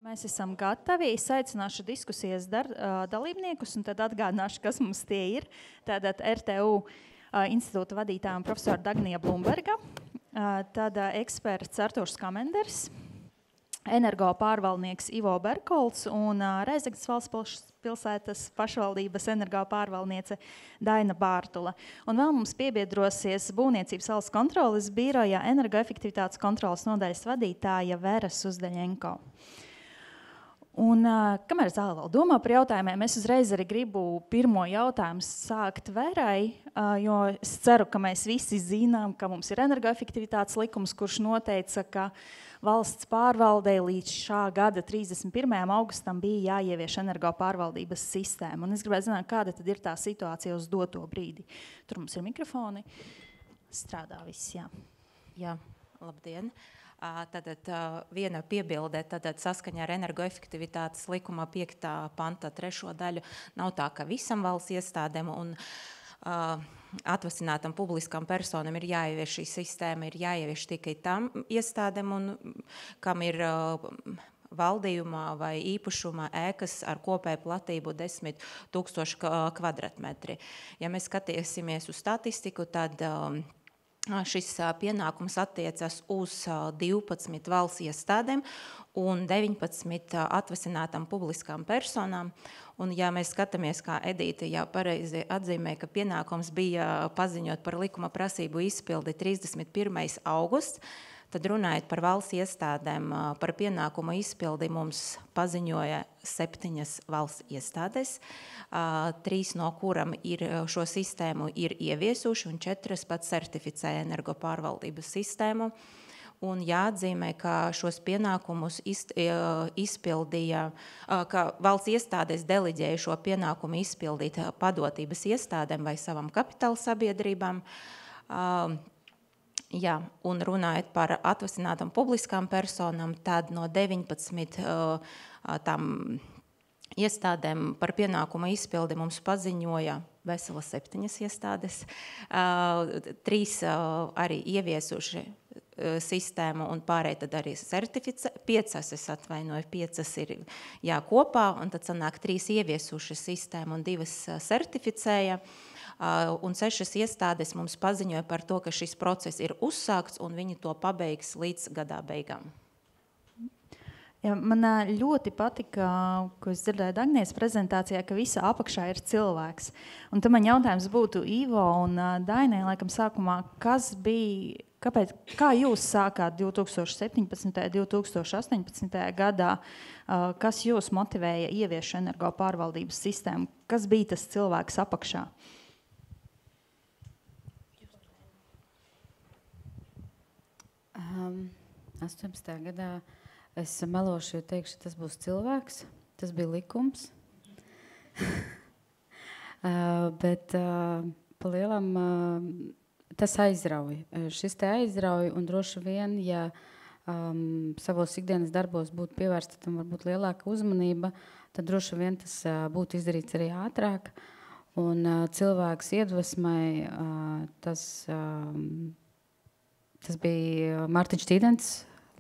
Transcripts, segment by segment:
Mēs esam gatavi. Es aicināšu diskusijas dalībniekus, un tad atgādināšu, kas mums tie ir. Tātad RTU institūta vadītājiem profesora Dagnija Blumberga, tad eksperts Artūrs Kamenders, energo pārvaldnieks Ivo Berkolts un Rēzeknes valsts pilsētas pašvaldības energo pārvaldniece Daina Bārtula. Un vēl mums piebiedrosies Būvniecības valsts kontroles biroja energoefektivitātes kontroles nodaļas vadītāja Vera Uzdaļenko. Un, kamēr zāle vēl domā par jautājumiem, es uzreiz arī gribu pirmo jautājumu sākt Verai, jo es ceru, ka mēs visi zinām, ka mums ir energoefektivitātes likums, kurš noteica, ka valsts pārvaldē līdz šā gada 31. augustam bija jāievieš energo pārvaldības sistēma. Un es gribētu zināt, kāda tad ir tā situācija uz doto brīdi. Tur mums ir mikrofoni. Strādā viss, jā. Jā, labdien. Tātad viena piebilde, tātad saskaņā ar energoefektivitātes likuma 5. panta 3. daļu nav tā, ka visam valsts iestādēm un atvasinātam publiskam personam ir jāievieš šī sistēma, ir jāievieš tikai tam iestādēm, un kam ir valdījumā vai īpašumā ēkas ar kopēju platību 10,000 kvadratmetri. Ja mēs skatīsimies uz statistiku, tad šis pienākums attiecas uz 12 valsts iestādēm un 19 atvasinātām publiskām personām. Un, ja mēs skatāmies, kā Edīte jau pareizi atzīmē, ka pienākums bija paziņot par likuma prasību izpildi 31. augusts, tad runājot par valsts iestādēm, par pienākumu izpildi mums paziņoja 7 valsts iestādes, 3 no kuram ir šo sistēmu ir ieviesuši un 4 pat certificēja energo pārvaldības sistēmu. Un jāatzīmē, ka šos pienākumus izpildīja, ka valsts iestādes deliģēja šo pienākumu izpildīt padotības iestādēm vai savam kapitāla sabiedrībām. Jā, un runājot par atvasinātām publiskām personām, tad no 19 tām iestādēm par pienākumu izpildi mums paziņoja veselas 7 iestādes, 3 arī ieviesuši sistēmu un pārējie tad arī certificē, 5, es atvainoju, 5 ir jā kopā, un tad sanāk 3 ieviesuši sistēmu un 2 certificēja. Un 6 iestādes mums paziņoja par to, ka šis process ir uzsākts un viņi to pabeigs līdz gadā beigām. Ja, man ļoti patika, ko es dzirdēju Dagnijas prezentācijā, ka visa apakšā ir cilvēks. Un tad man jautājums būtu Ivo un Dainai, laikam sākumā, kā jūs sākāt 2017. 2018. gadā, kas jūs motivēja ievieš energo pārvaldības sistēmu? Kas bija tas cilvēks apakšā? 18. gadā es melošu, jo teikšu, tas būs cilvēks, tas bija likums. Bet pa lielam tas aizrauj. Šis te aizrauj un droši vien, ja savos ikdienas darbos būtu pievērsta tam varbūt lielāka uzmanība, tad droši vien tas būtu izdarīts arī ātrāk. Un cilvēks iedvesmai tas bija Mārtiņš Tīdens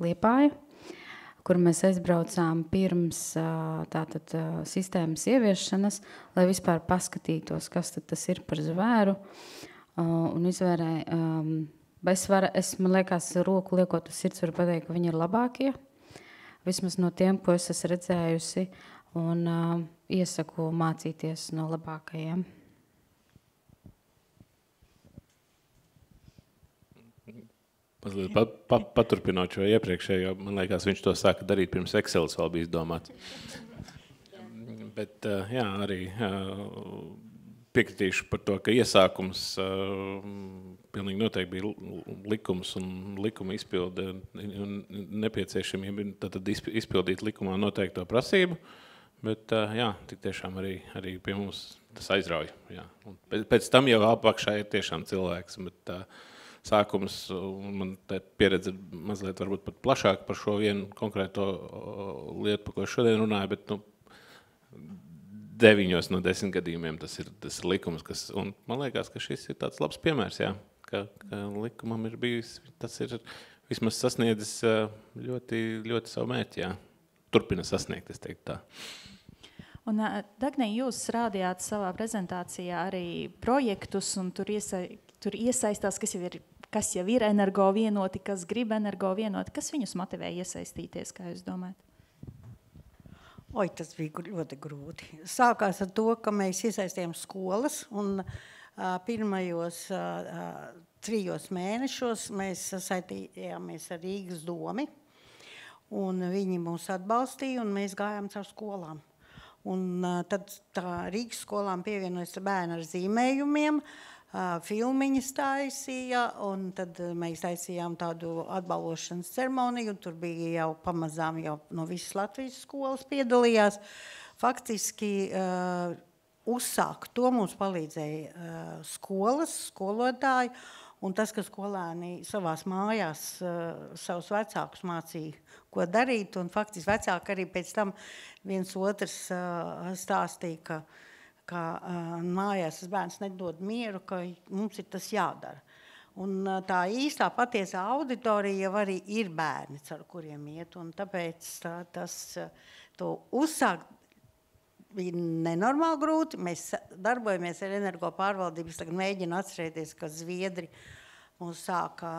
Liepāja, kur mēs aizbraucām pirms tātad sistēmas ieviešanas, lai vispār paskatītos, kas tad tas ir par zvēru. Un izvērēja, man liekas, roku liekot uz sirds, varu pateikt, ka viņi ir labākie. Vismaz no tiem, ko es esmu redzējusi, un iesaku mācīties no labākajiem. Mazliet paturpinot šo iepriekšējo, man liekas, viņš to sāka darīt pirms Excelis vēl bija izdomāts. Bet jā, arī piekritīšu par to, ka iesākums pilnīgi noteikti bija likums un likuma izpilde un nepieciešamība tad izpildīt likumā noteikto prasību, bet jā, tik tiešām arī pie mums tas aizrauj. Jā. Un pēc tam jau apakšā ir tiešām cilvēks, bet sākums, un man tā pieredze mazliet varbūt pat plašāk par šo vienu konkrēto lietu, par ko es šodien runāju, bet 9 no 10 gadījumiem tas ir likums, un man liekas, ka šis ir tāds labs piemērs, jā, ka likumam ir bijis, tas ir vismaz sasniedzis ļoti, ļoti savu mērķi, jā. turpina sasniegt, es teiktu tā. Un, Dagnī, jūs rādījāt savā prezentācijā arī projektus, un tur iesaistās, kas jau ir energovienoti, kas grib energovienoti. Kas viņus motivē iesaistīties, kā jūs domājat? Tas bija ļoti grūti. Sākās ar to, ka mēs iesaistījām skolas, un pirmajos 3 mēnešos mēs sasaistījāmies ar Rīgas domi, un viņi mūs atbalstīja, un mēs gājām caur skolām. Un tad tā Rīgas skolām pievienojas bērni ar zīmējumiem, filmiņas taisīja, un tad mēs taisījām tādu atbalvošanas ceremoniju, un tur bija jau pamazām jau no visas Latvijas skolas piedalījās. Faktiski uzsākt to mums palīdzēja skolas, skolotāji, un tas, ka skolēni savās mājās savus vecākus mācīja, ko darīt, un faktiski vecāki arī pēc tam viens otrs stāstīja, ka mājās tas bērns nedod mieru, ka mums ir tas jādara. Un tā īstā patiesā auditorija jau arī ir bērni, ar kuriem iet, un tāpēc to uzsākt bija nenormāli grūti. Mēs darbojamies ar energopārvaldības, tagad mēģinu atcerēties, ka Zviedri mums sāka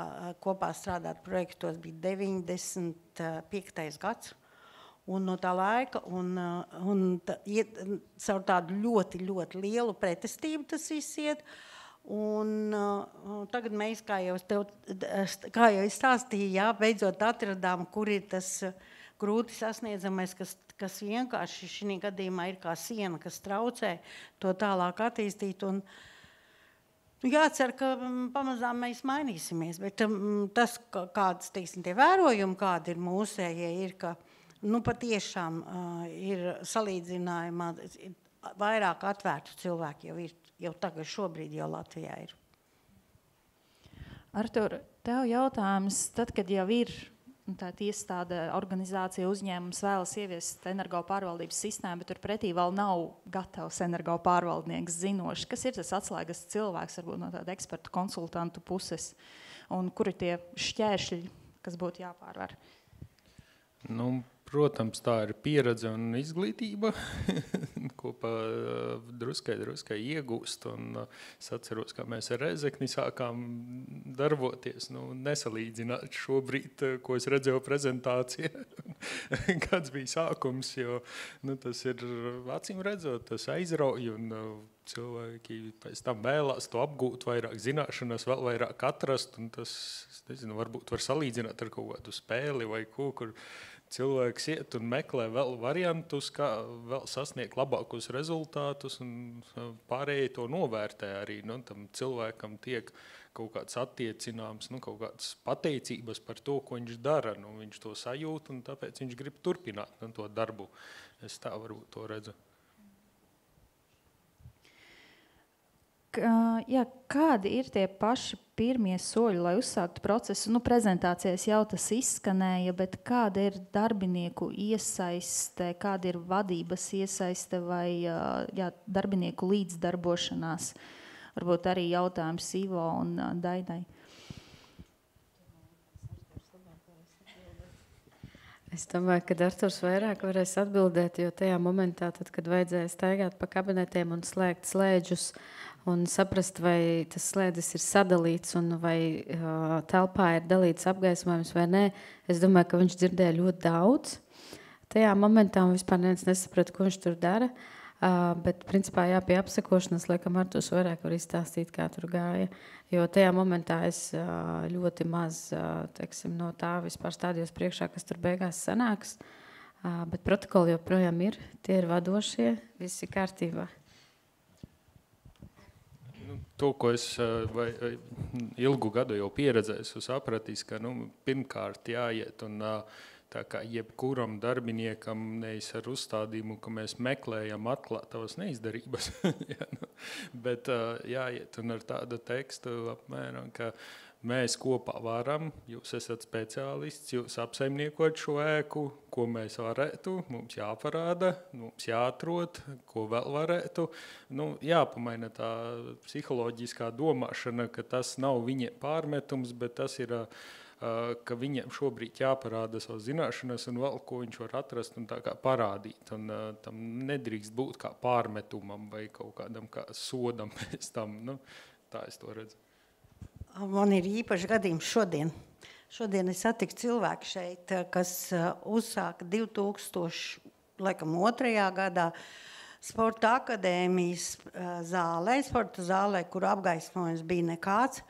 kopā strādāt projektos, bija 95. gads. Un no tā laika, caur tādu ļoti, ļoti lielu pretestību tas iziet. Un tagad mēs, kā jau es stāstīju, beidzot atradām, kur ir tas grūti sasniedzamais, kas vienkārši šī gadījumā ir kā siena, kas traucē to tālāk attīstīt. Un jācer, ka pamazām mēs mainīsimies, bet tas, kādas, teiksim, tie vērojumi, kādi ir mūsējie, ir, ka patiešām ir salīdzinājumā vairāk atvērtu cilvēki jau tagad šobrīd jau Latvijā ir. Artur, tev jautājums, tad, kad jau ir tāda iestāde, organizācija, uzņēmums vēlas ieviest energopārvaldības sistēmu, bet tur pretī vēl nav gatavs energopārvaldnieks zinošs. Kas ir tas atslēgas cilvēks, varbūt no tāda ekspertu konsultantu puses, un kuri tie šķēršļi, kas būtu jāpārvar? Protams, tā ir pieredze un izglītība, kopā druskai iegūst. Un es atceros, kā mēs ar Rezekni sākām darboties. Nesalīdzināt šobrīd, ko es redzēju prezentācijā, kāds bija sākums, jo tas ir acīm redzot, tas aizrauj un cilvēki pēc tam vēlās to apgūt, vairāk zināšanas, vēl vairāk atrast. Un tas, es nezinu, varbūt var salīdzināt ar kaut kādu spēli vai ko, kur cilvēks iet un meklē vēl variantus, kā vēl sasniegt labākus rezultātus, un pārējie to novērtē arī. Tam cilvēkam tiek kaut kāds attiecināms, kaut kādas pateicības par to, ko viņš dara. Viņš to sajūt, un tāpēc viņš grib turpināt to darbu. Es tā varbūt to redzu. Kādi ir tie paši pirmie soļi, lai uzsāktu procesu? Prezentācijās jau tas izskanēja, bet kāda ir darbinieku iesaiste, kāda ir vadības iesaiste vai darbinieku līdzdarbošanās? Varbūt arī jautājums Ivo un Dainai. Es domāju, ka Arturs vairāk varēs atbildēt, jo tajā momentā, tad, kad vajadzēja staigāt pa kabinetiem un slēgt slēdžus, un saprast, vai tas slēdzis ir sadalīts un vai telpā ir dalīts apgaismojums vai nē. Es domāju, ka viņš dzirdēja ļoti daudz. Tajā momentā un vispār neviens nesaprata, ko viņš tur dara. Bet principā pie apsekošanas, laikam Arturs vairāk var izstāstīt, kā tur gāja. Jo tajā momentā es ļoti maz, no tā vispār stādījos priekšā, kas tur beigās sanāks. Bet protokoli joprojām ir, tie ir vadošie, viss ir kārtībā. To, ko es ilgu gadu jau pieredzēju, sapratīs, ka pirmkārt jāiet un tā kā jebkuram darbiniekam nevis ar uzstādījumu, ka mēs meklējam atklāt tavas neizdarības, bet jāiet un ar tādu tekstu apmēram, ka mēs kopā varam, jūs esat speciālists, jūs apsaimniekot šo ēku, ko mēs varētu, mums jāparāda, mums jāatrod, ko vēl varētu. Jāpamaina tā psiholoģiskā domāšana, ka tas nav viņiem pārmetums, bet tas ir ka viņiem šobrīd jāparāda savas zināšanas un vēl, ko viņš var atrast un tā kā parādīt. Un tam nedrīkst būt kā pārmetumam vai kaut kādam kā sodam pēc tam. Nu, tā es to redzu. Man ir īpaši gadījums šodien. Šodien es satiku cilvēku šeit, kas uzsāka 2002. gadā Sporta akadēmijas sporta zālē, kur apgaismojums bija nekāds.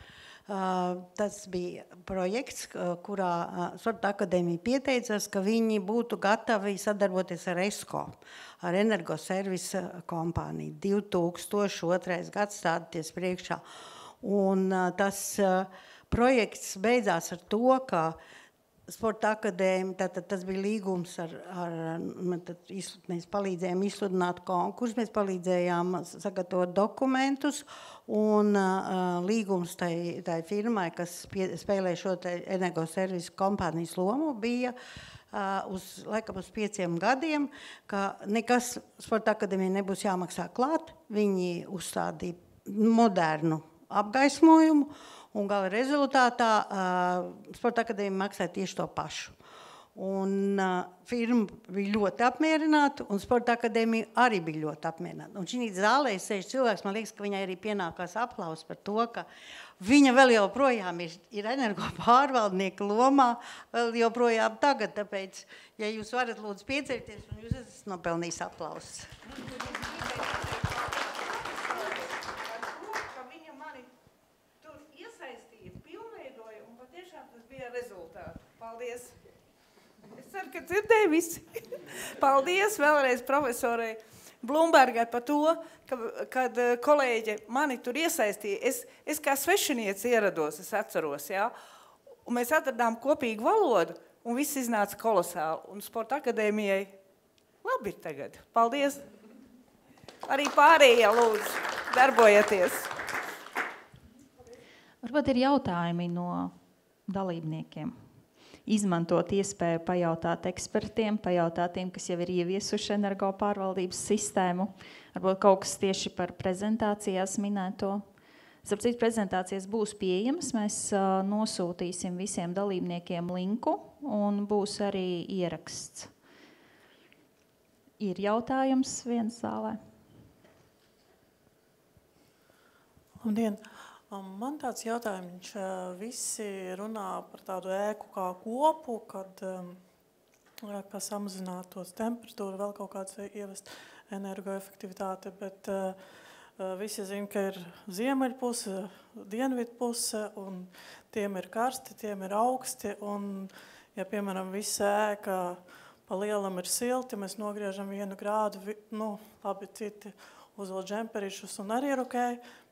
Tas bija projekts, kurā Sporta akadēmija pieteicās, ka viņi būtu gatavi sadarboties ar ESCO, ar energoservisa kompāniju. 2002. gads stādīties priekšā. Un tas projekts beidzās ar to, ka Sporta akadēmija, tātad tas bija līgums mēs palīdzējām izsludināt konkursu, mēs palīdzējām sagatavot dokumentus, un līgums tai firmai, kas spēlē šo energoservisu kompānijas lomu, bija laikam uz 5 gadiem, ka nekas Sporta akadēmija nebūs jāmaksā klāt, viņi uzstādīja modernu apgaismojumu, un gala rezultātā Sporta akadēmija maksāja tieši to pašu. Un firma bija ļoti apmierināta, un Sporta akadēmija arī bija ļoti apmierināta. Un šī zālē sēž cilvēks, man liekas, ka viņai arī pienākās aplauss par to, ka viņa vēl joprojām ir energo pārvaldnieka lomā, vēl joprojām tagad, tāpēc, ja jūs varat lūdzu piecelties, un jūs esat nopelnījis aplausus. Rezultātu. Paldies. Es ceru, ka dzirdēju visi. Paldies vēlreiz profesorai Blumbergai par to, kad kolēģi mani tur iesaistīja. Es kā svešinieci ierados, es atceros, jā. Un mēs atradām kopīgu valodu, un viss iznāca kolosāli. Un Sporta akadēmijai labi ir tagad. Paldies. Arī pārējie lūdzu, darbojieties. Varbūt ir jautājumi no dalībniekiem. Izmantot iespēju pajautāt ekspertiem, pajautāt tiem, kas jau ir ieviesuši energo pārvaldības sistēmu. Varbūt kaut kas tieši par prezentācijās minēto. Starp citu, prezentācijas būs pieejamas. Mēs nosūtīsim visiem dalībniekiem linku un būs arī ieraksts. Ir jautājums viens zālē? Labdien! Man tāds jautājums, visi runā par tādu ēku kā kopu, kad samazinātos temperatūru, vēl kaut kāds ievest energoefektivitāte, bet visi zina, ka ir ziemeļpuse, dienvidpuse, un tiem ir karsti, tiem ir augsti, un, ja, piemēram, visa ēka pa lielam ir silti, mēs nogriežam 1 grādu, labi, citi uzvēl džemperišus un arī ir ok,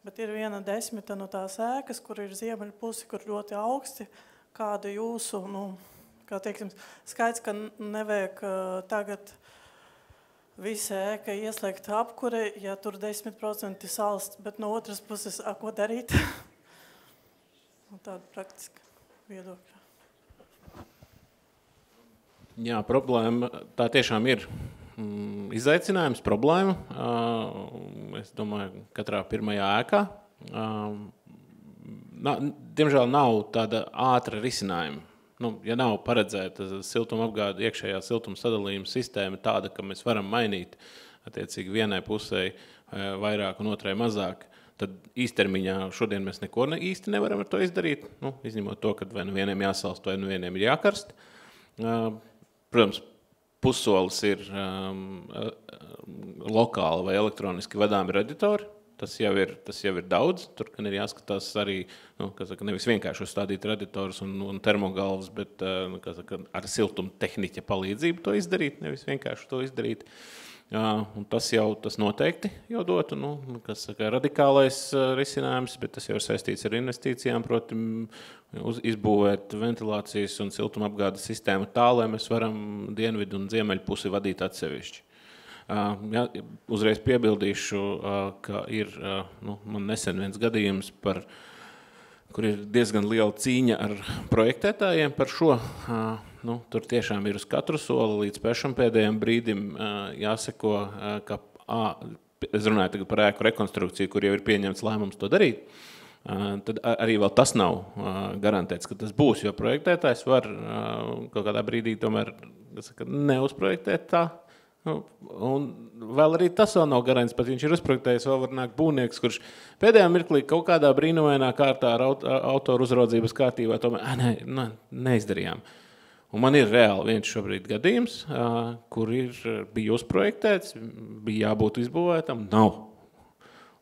bet ir 1/10 no tās ēkas, kur ir ziemeļpusi, kur ļoti augsti, kāda jūsu, kā teiksim, skaits, ka nevajag tagad visa ēka ieslēgt apkure, ja tur 10% salst, bet no otras puses, ko darīt? Tāda praktiska viedokļa. Jā, problēma tā tiešām ir. Izaicinājums, problēma. Es domāju, katrā pirmajā ēkā. Diemžēl nav tāda ātra risinājuma. Ja nav paredzēta siltumapgāde, iekšējā siltuma sadalījuma sistēma tāda, ka mēs varam mainīt attiecīgi vienai pusē vairāk un otrai mazāk, tad īstermiņā šodien mēs neko īsti nevaram ar to izdarīt. Izņemot to, ka vai nu vieniem jāsalst, vai nu vieniem ir jākarst. Protams, pussolis ir lokāli vai elektroniski vadāmi radiatori. Tas jau ir daudz. Tur gan ir jāskatās arī, nevis vienkārši uzstādīt radiatorus un termogalvas, bet ar siltuma tehniķa palīdzību to izdarīt, nevis vienkārši to izdarīt. Un tas noteikti jau dotu, radikālais risinājums, bet tas jau ir saistīts ar investīcijām, proti izbūvēt ventilācijas un siltumapgādes sistēmu tā, lai mēs varam dienvidu un ziemeļu pusi vadīt atsevišķi. Uzreiz piebildīšu, ka ir man nesen viens gadījums, kur ir diezgan liela cīņa ar projektētājiem par šo. Tur tiešām ir uz katru soli līdz pašam pēdējiem brīdim jāseko, ka es runāju tagad par ēku rekonstrukciju, kur jau ir pieņemts lēmums to darīt. tad arī vēl tas nav garantēts, ka tas būs, jo projektētājs var kaut kādā brīdī tomēr neuzprojektēt tā. Un vēl arī tas vēl nav garants, pat viņš ir uzprojektējis, vēl var nākt būvnieks, kurš pēdējā mirklī kaut kādā brīnumainā kārtā ar autoru uzraudzības kārtībā tomēr neizdarījām. Un man ir reāli viens šobrīd gadījums, kur bija uzprojektēts, bija jābūt izbūvētam, nav.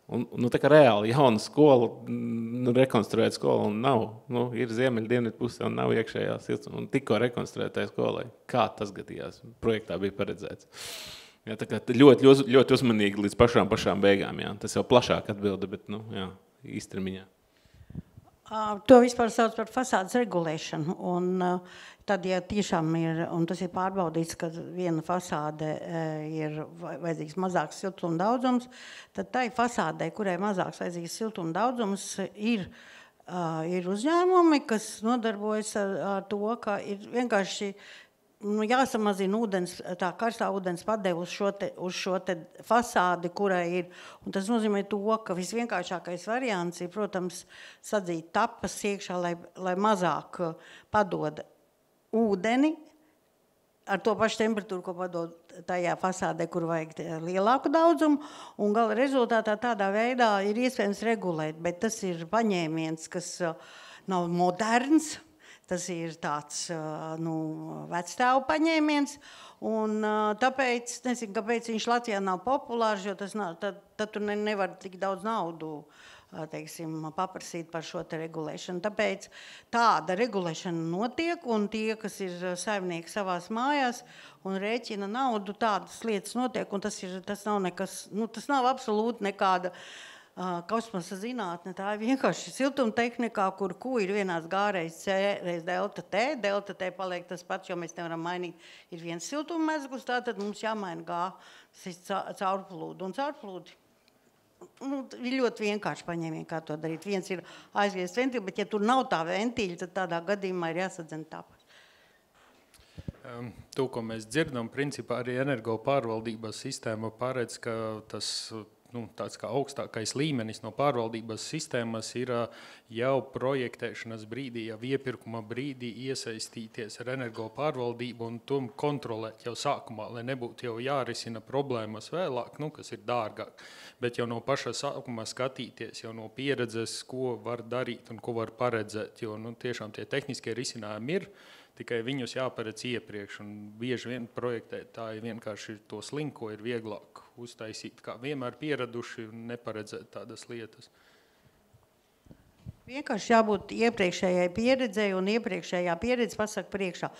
Un tā kā reāli jauna skola, rekonstruēta skola un nav. Ir ziemeļdienvidu pusē un nav iekšējā siltuma. Un tikko rekonstruētai skolai. Kā tas gadījās? Projektā bija paredzēts. Jā, tā kā ļoti uzmanīgi līdz pašām beigām. Jā. Tas jau plašāk atbilde, bet īstermiņā. To vispār sauc par fasādes regulēšanu. Un tad, ja tiešām ir, un tas ir pārbaudīts, ka viena fasāde ir vajadzīgs mazāks siltuma daudzums, tad tai fasādē, kurai mazāks vajadzīgs siltuma daudzums, ir uzņēmumi, kas nodarbojas ar to, ka ir vienkārši jāsamazina ūdens, tā karstā ūdens padevu uz šo te fasādi, kurai ir. Un tas nozīmē to, ka visvienkāršākais variants ir, protams, sadzīt tapas iekšā, lai mazāk padod ūdeni ar to pašu temperatūru, ko padod tajā fasādē, kur vajag lielāku daudzumu. Un gala rezultātā tādā veidā ir iespējams regulēt, bet tas ir paņēmiens, kas nav moderns. Tas ir tāds vecstāvu paņēmiens, un tāpēc, nezinu, kāpēc viņš Latvijā nav populārs, jo tad tu nevar tik daudz naudu, paprasīt par šo te regulēšanu. Tāpēc tāda regulēšana notiek, un tie, kas ir saimnieki savās mājās un rēķina naudu, tādas lietas notiek, un tas nav nekas, tas nav absolūti nekāda kosmosa zinātne, tā ir vienkārši siltumtehnikā, kur Q ir vienāds G reiz C reiz delta T. Delta T paliek tas pats, jo mēs nevaram mainīt. Ir viens siltummezgls, tātad mums jāmaina G, tas ir caurplūdu. Un caurplūdi ir ļoti vienkārši paņēmieni, kā to darīt. Viens ir aizviest ventiļu, bet ja tur nav tā ventiļa, tad tādā gadījumā ir jāsadzen tāpat. To, ko mēs dzirdam, principā arī energo pārvaldības sistēma paredz, ka tas tāds kā augstākais līmenis no pārvaldības sistēmas ir jau projektēšanas brīdī, jau iepirkuma brīdī iesaistīties ar energo pārvaldību un to kontrolēt jau sākumā, lai nebūtu jau jārisina problēmas vēlāk, kas ir dārgāk. Bet jau no paša sākuma skatīties, jau no pieredzes, ko var darīt un ko var paredzēt, jo tiešām tie tehniskie risinājumi ir, tikai viņus jāparedz iepriekš, un bieži vien projektētāji vienkārši to slinko ir vieglāk uztaisīt, kā vienmēr pieraduši un neparedzēt tādas lietas. Vienkārši jābūt iepriekšējai pieredzei, un iepriekšējā pieredze pasaka priekšā.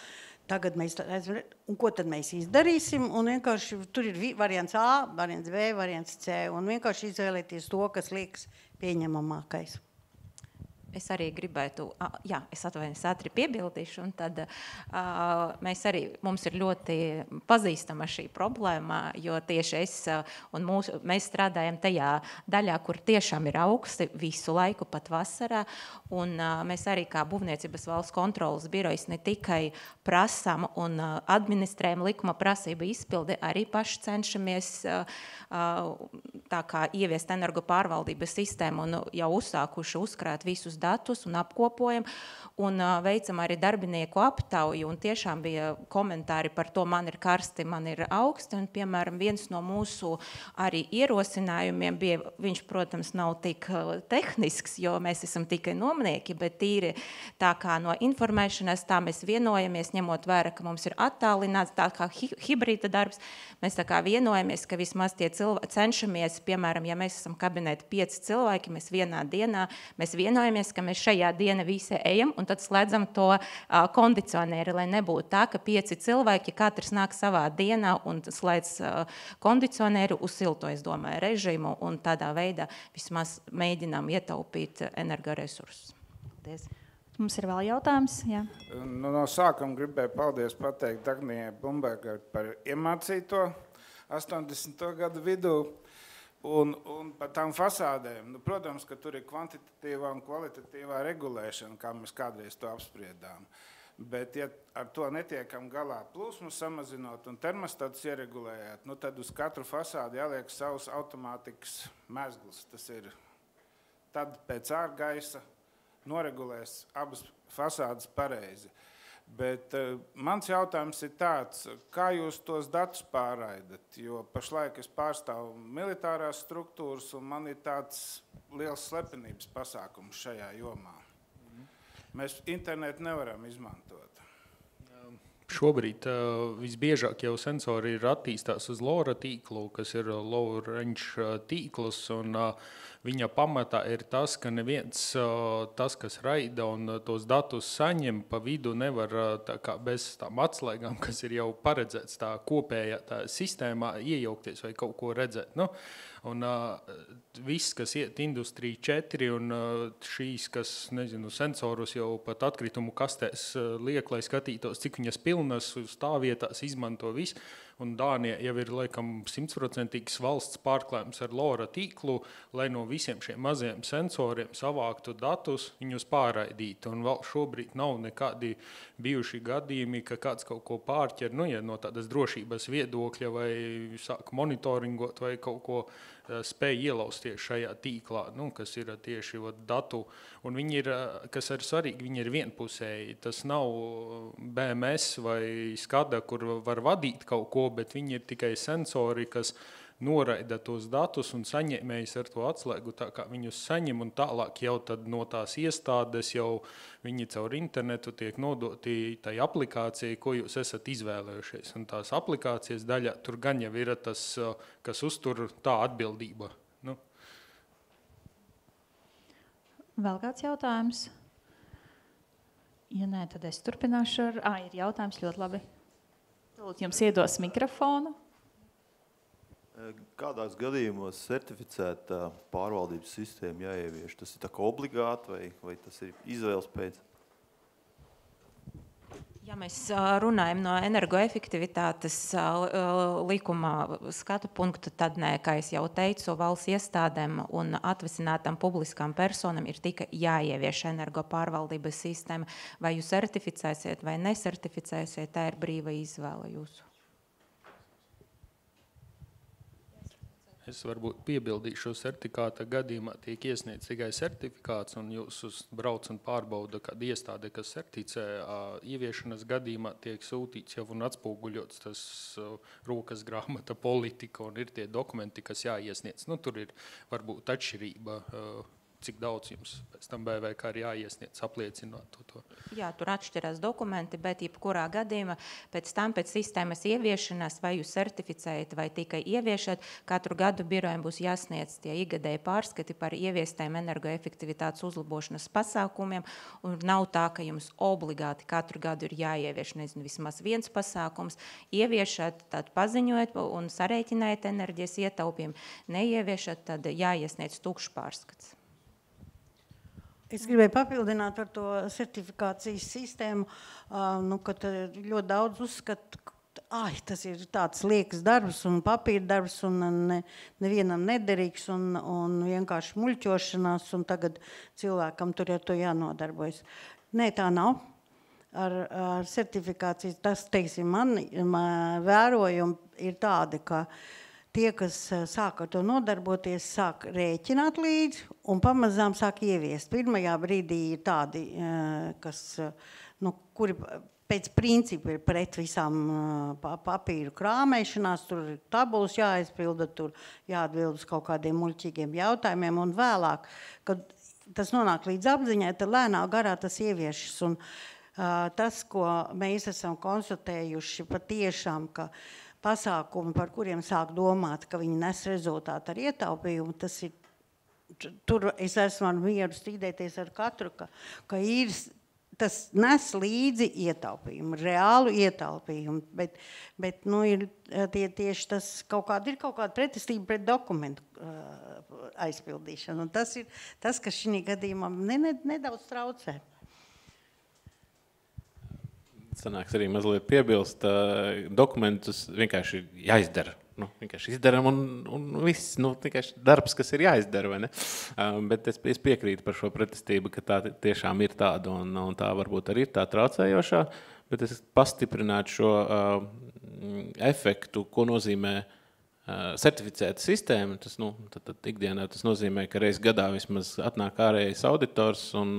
Tagad un ko tad mēs izdarīsim, un vienkārši tur ir variants A, variants B, variants C, un vienkārši izvēlēties to, kas liekas pieņemamākais. Es arī gribētu, es atvainojos, ātri piebildīšu, un tad mums ir ļoti pazīstama šī problēma, jo tieši mēs strādājam tajā daļā, kur tiešām ir augsti visu laiku, pat vasarā, un mēs arī kā Būvniecības valsts kontrolas birojas ne tikai prasām un administrējam likuma prasību izpildi, arī paši cenšamies tā kā ieviest energo pārvaldības sistēmu un jau uzsākuši uzkrāt visus datus un apkopojam un veicam arī darbinieku aptauju, un tiešām bija komentāri par to, man ir karsti, man ir augsti, un, piemēram, viens no mūsu arī ierosinājumiem bija, viņš, protams, nav tik tehnisks, jo mēs esam tikai nomnieki, bet tīri tā kā no informēšanas, tā mēs vienojamies, ņemot vērā, ka mums ir attālināts, tā kā hibrīda darbs, mēs tā kā vienojamies, ka vismaz tie cenšamies, piemēram, ja mēs esam kabinēti 5 cilvēki, mēs vienā dienā, mēs vienojamies, ka mēs šajā dienā visi ejam, un tad slēdzam to kondicionēri, lai nebūtu tā, ka 5 cilvēki katrs nāk savā dienā un slēdz kondicionēri uz silto, es domāju, režīmu, un tādā veidā vismaz mēģinām ietaupīt energoresursus. Paldies. Mums ir vēl jautājums? Jā. No sākuma gribēju paldies pateikt Dagnijai Blumbergai par iemācīto 80. gadu vidū. Un par tām fasādēm, protams, ka tur ir kvantitatīvā un kvalitatīvā regulēšana, kā mēs kādreiz to apspriedām. Bet, ja ar to netiekam galā plūsmu samazinot un termostatus ieregulējāt, tad uz katru fasādi jāliek savs automātikas mezgls. Tas ir tad pēc ārgaisa noregulēs abas fasādes pareizi. Bet mans jautājums ir tāds, kā jūs tos datus pārraidat? Jo pašlaik es pārstāvu militārās struktūras un man ir tāds liels slepenības pasākums šajā jomā. Mēs internetu nevaram izmantot. Šobrīd visbiežāk jau sensori ir attīstās uz LoRa tīklu, kas ir low range tīklus, un viņa pamatā ir tas, ka neviens tas, kas raida un tos datus saņem, pa vidu nevar tā kā bez tām atslēgām, kas ir jau paredzēts tā kopējā tā sistēmā, iejaukties vai kaut ko redzēt. Nu, un viss, kas iet Industrija 4 un šīs, kas, nezinu, sensorus jau pat atkritumu kastēs liek, lai skatītos, cik viņas pilnas uz tā vietās izmanto visu. Un Dānija jau ir, laikam, 100% valsts pārklājums ar LoRa tīklu, lai no visiem šiem maziem sensoriem savāktu datus, viņus pārraidītu. Un vēl šobrīd nav nekādi bijuši gadījumi, ka kāds kaut ko pārķer, nu, ja no tādas drošības viedokļa vai sāk monitoringot vai kaut ko spēj ielausties šajā tīklā, nu, kas ir tieši datu. Un viņi ir, kas ir svarīgi, viņi ir vienpusēji. Tas nav BMS vai Skada, kur var vadīt kaut ko, bet viņi ir tikai sensori, kas noraida tos datus un saņēmējs ar to atslēgu, tā kā viņus saņem, un tālāk jau tad no tās iestādes jau viņi caur internetu tiek nodoti tai aplikācijai, ko jūs esat izvēlējušies. Un tās aplikācijas daļā tur gan jau ir tas, kas uztur tā atbildība. Nu. Vēl kāds jautājums? Ja nē, tad es turpināšu ar... ir jautājums, ļoti labi. Lūdzu, jums iedos mikrofonu. Kādās gadījumos certificēta pārvaldības sistēma jāievieš? Tas ir tā kā obligāti vai tas ir izvēles pēc? Ja mēs runājam no energoefektivitātes likumā skatu punktu, tad nē, kā es jau teicu, valsts iestādēm un atvesinātām publiskām personām ir tikai jāievieš energo pārvaldības sistēma. Vai jūs certificēsiet vai nesertificēsiet, tā ir brīva izvēle jūsu. Es varbūt piebildīšu, certifikāta gadījumā tiek iesniegts tikai certifikāts, un jūs brauc un pārbauda kāda iestāde, kas certificē, ieviešanas gadījumā tiek sūtīts jau un atspoguļots tas rokas grāmata politika, un ir tie dokumenti, kas jāiesniedz. Nu, tur ir varbūt atšķirība, cik daudz jums pēc tam BVK ir jāiesniedz apliecināt to. Jā, tur atšķirās dokumenti, bet jebkurā gadījumā pēc tam, pēc sistēmas ieviešanās, vai jūs certificējat vai tikai ieviešat, katru gadu birojiem būs jāsniedz tie igadēji pārskati par ieviestiem energoefektivitātes uzlabošanas pasākumiem, un nav tā, ka jums obligāti katru gadu ir jāievieš, nezinu, vismaz viens pasākums, ieviešat, tad paziņojat un sarēķinājat enerģijas ietaupījumu, neieviešat, tad jāiesniedz tukšs pārskats. Es gribēju papildināt par to certifikācijas sistēmu, ka ļoti daudz uzskata, tas ir tāds liekas darbs un papīra darbs un nevienam nederīgs un vienkārši muļķošanās, un tagad cilvēkam tur ar to jānodarbojas. Nē, tā nav. Ar certifikācijas, tas, teiksim, man vērojumi ir tādi, ka tie, kas sāk ar to nodarboties, sāk rēķināt līdzi un pamazām sāk ieviest. Pirmajā brīdī ir tādi, kas, kuri pēc principa ir pret visām papīru krāmēšanās, tur ir tabulas jāaizpilda, tur jāatbild uz kaut kādiem muļķīgiem jautājumiem, un vēlāk, kad tas nonāk līdz apziņai, tad lēnā garā tas ieviešas. Un tas, ko mēs esam konstatējuši patiešām, ka pasākumi, par kuriem sāk domāt, ka viņi nes rezultātu ar ietaupījumu, tas ir, tur es esmu ar mieru strīdēties ar katru, ka ir, tas nes līdzi ietaupījumu, reālu ietaupījumu, bet ir tieši tas ir kaut kāda pretestība pret dokumentu aizpildīšanu, un tas ir tas, kas šī gadījumā nedaudz traucē. Sanāks arī mazliet piebilst, dokumentus vienkārši jāizdara. Vienkārši izdaram un viss, vienkārši darbs, kas ir jāizdara, vai ne? Bet es piekrītu par šo pretestību, ka tā tiešām ir tāda, un tā varbūt arī ir tā traucējošā, bet es pastiprinātu šo efektu, ko nozīmē certificēta sistēma, tas, tad ikdienā tas nozīmē, ka reiz gadā vismaz atnāk ārējais auditors un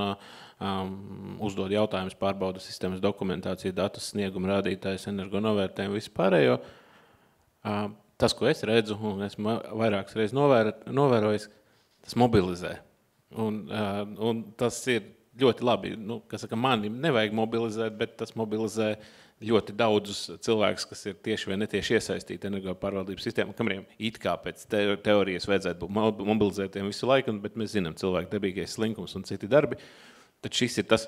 uzdod jautājumus, pārbauda sistēmas dokumentāciju, datus, snieguma rādītājus, energonovērtējumu, visu pārējo. Tas, ko es redzu, un esmu vairākas reizes novērojis, tas mobilizē. Un tas ir ļoti labi. Mani nevajag mobilizēt, bet tas mobilizē ļoti daudzus cilvēkus, kas ir tieši vai netieši iesaistīti energopārvaldības sistēmā, kamiem it kā pēc teorijas vajadzētu būt mobilizētiem visu laiku, bet mēs zinām cilvēku dabīgais slinkums un citi darbi. Tad šis ir tas,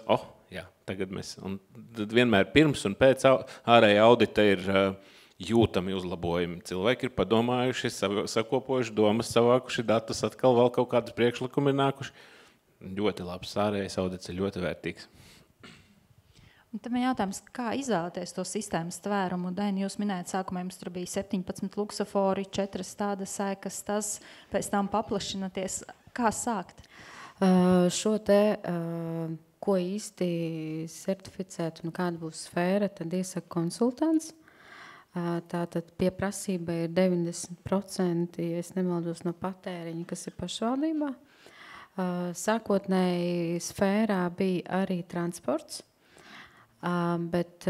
tagad mēs. Un tad vienmēr pirms un pēc ārējā audita ir jūtami uzlabojumi. Cilvēki ir padomājuši, sakopojuši domas, savākuši datus, atkal vēl kaut kādas priekšlikumi ir nākuši. Ļoti labs ārējais audits ir ļoti vērtīgs. Un tad man jautājums, kā izvēlēties to sistēmas tvērumu? Daini, jūs minējat, sākumā jums tur bija 17 luksofori, 4 tādas ēkas, tas pēc tam paplašināties. Kā sākt? Šo te, ko īsti certificēt un kāda būs sfēra, tad iesaka konsultants. Tātad pieprasība ir 90%, ja es nemaldos, no patēriņa, kas ir pašvaldībā. Sākotnēji sfērā bija arī transports. Bet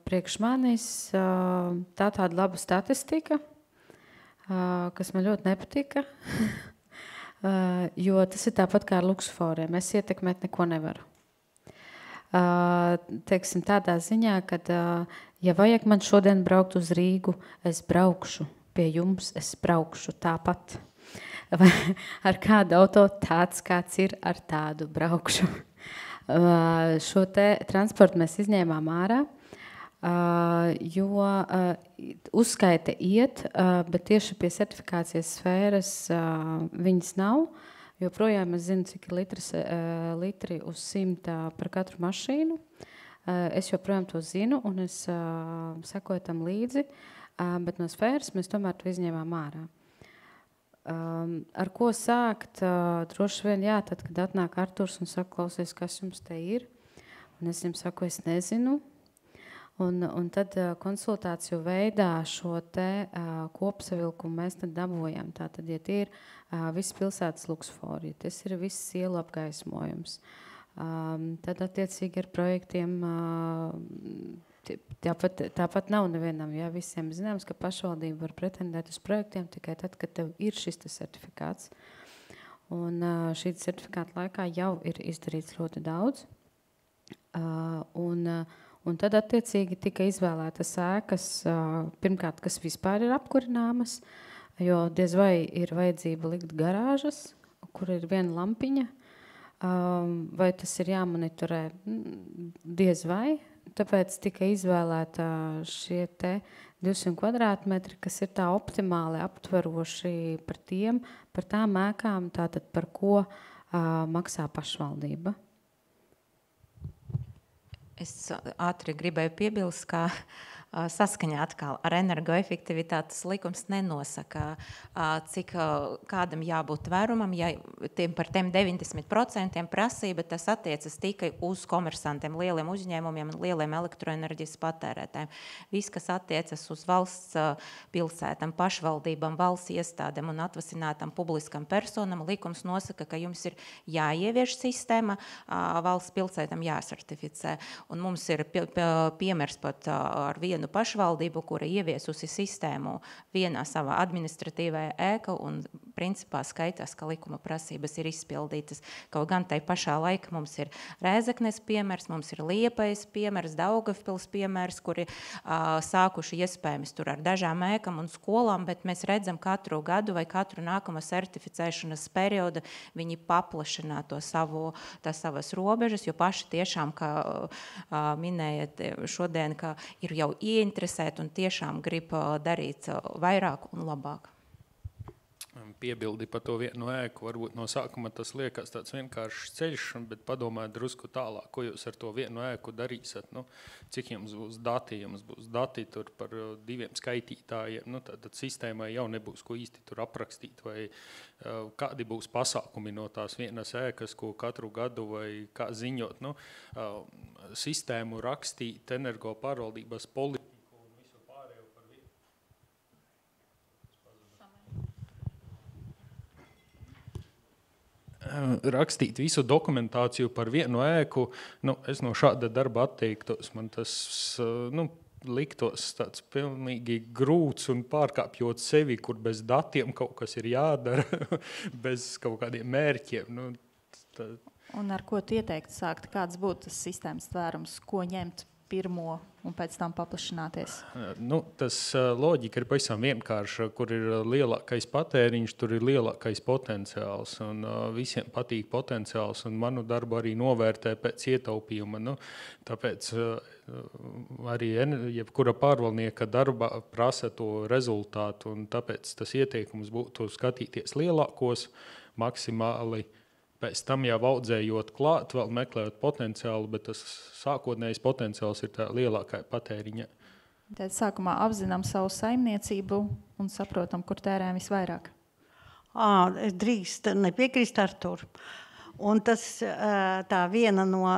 priekš manis tā tāda laba statistika, kas man ļoti nepatika, jo tas ir tāpat kā ar luksusforiem. Es ietekmēt neko nevaru. Teiksim, tādā ziņā, kad ja vajag man šodien braukt uz Rīgu, es braukšu pie jums, es braukšu tāpat. Vai ar kādu auto tāds, kāds ir, ar tādu braukšu. Šo te transportu mēs izņēmām ārā, jo uzskaite iet, bet tieši pie certifikācijas sfēras viņas nav, jo projām es zinu, cik ir litri uz 100 par katru mašīnu. Es joprojām to zinu un es sekoju tam līdzi, bet no sfēras mēs tomēr to izņēmām ārā. Ar ko sākt? Droši vien, tad, kad atnāk Arturs un saka, klausies, kas jums te ir. Un es viņam saku, es nezinu. Un tad konsultāciju veidā šo te kopsavilkumu mēs tad dabūjam. Tātad, ja tie ir visi pilsētas luksofori, ja tas ir viss ielu apgaismojums, tad attiecīgi ar projektiem tāpat nav nevienam. Ja? Visiem zināms, ka pašvaldība var pretendēt uz projektiem tikai tad, kad tev ir šis certifikāts. Un šī certifikāta laikā jau ir izdarīts ļoti daudz. Un tad attiecīgi tika izvēlētas ēkas, pirmkārt, kas vispār ir apkurināmas, jo diez vai ir vajadzība likt garāžas, kur ir viena lampiņa, vai tas ir jāmonitorē, diez vai. Tāpēc tika izvēlēta šie te 200 kvadrātmetri, kas ir tā optimāli aptveroši par tām ēkām, tātad par ko maksā pašvaldība. Es ātri gribēju piebilst, ka saskaņā atkal ar energoefektivitātes likums nenosaka, cik kādam jābūt tvērumam, ja par tiem 90% prasība, tas attiecas tikai uz komersantiem, lieliem uzņēmumiem un lieliem elektroenerģijas patērētājiem. Viss, kas attiecas uz valsts pilsētam, pašvaldībām, valsts iestādēm un atvasinātam publiskam personam, likums nosaka, ka jums ir jāievieš sistēma, valsts pilsētam jāsertificē. Un mums ir piemērs pat ar vienu pašvaldību, kura ieviesusi sistēmu vienā savā administratīvajā ēka un principā skaitās, ka likuma prasības ir izpildītas. Kaut gan tai pašā laika mums ir Rēzeknes piemērs, mums ir Liepājas piemērs, Daugavpils piemērs, kuri sākuši iespējams tur ar dažām ēkām un skolām, bet mēs redzam katru gadu vai katru nākamo certificēšanas periodu viņi paplašinā tās savas robežas, jo paši tiešām, kā minējat šodien, ka ir jau ieinteresēti un tiešām grib darīt vairāk un labāk. Piebildi par to vienu ēku, varbūt no sākuma tas liekas tāds vienkāršs ceļš, bet padomājiet drusku tālāk, ko jūs ar to vienu ēku darīsiet, cik jums būs dati, tur par 2 skaitītājiem, tad sistēmai jau nebūs ko īsti tur aprakstīt, vai kādi būs pasākumi no tās vienas ēkas, ko katru gadu vai kā ziņot, sistēmu rakstīt energo pārvaldības politiku un visu pārējo par vienu. rakstīt visu dokumentāciju par vienu ēku, es no šāda darba atteiktos. Man tas liktos tāds pilnīgi grūts un pārkāpjot sevi, kur bez datiem kaut kas ir jādara, bez kaut kādiem mērķiem. Un ar ko tu ieteiktu sākt? Kāds būtu tas sistēmas tvērums, ko ņemt pirmo un pēc tam paplašināties? Tas loģika ir pavisam vienkārša, kur ir lielākais patēriņš, tur ir lielākais potenciāls, un visiem patīk potenciāls, un manu darbu arī novērtē pēc ietaupījuma. Tāpēc arī jebkura pārvaldnieka darba prasa to rezultātu, un tāpēc tas ieteikums būtu skatīties lielākos maksimāli. Pēc tam jau audzējot klāt, vēl meklējot potenciālu, bet tas sākotnējais potenciāls ir tā lielākā patēriņa. Tad sākumā apzinām savu saimniecību un saprotam, kur tērējam visvairāk. Es drīkst nepiekrist Arturu. Un tas, tā viena no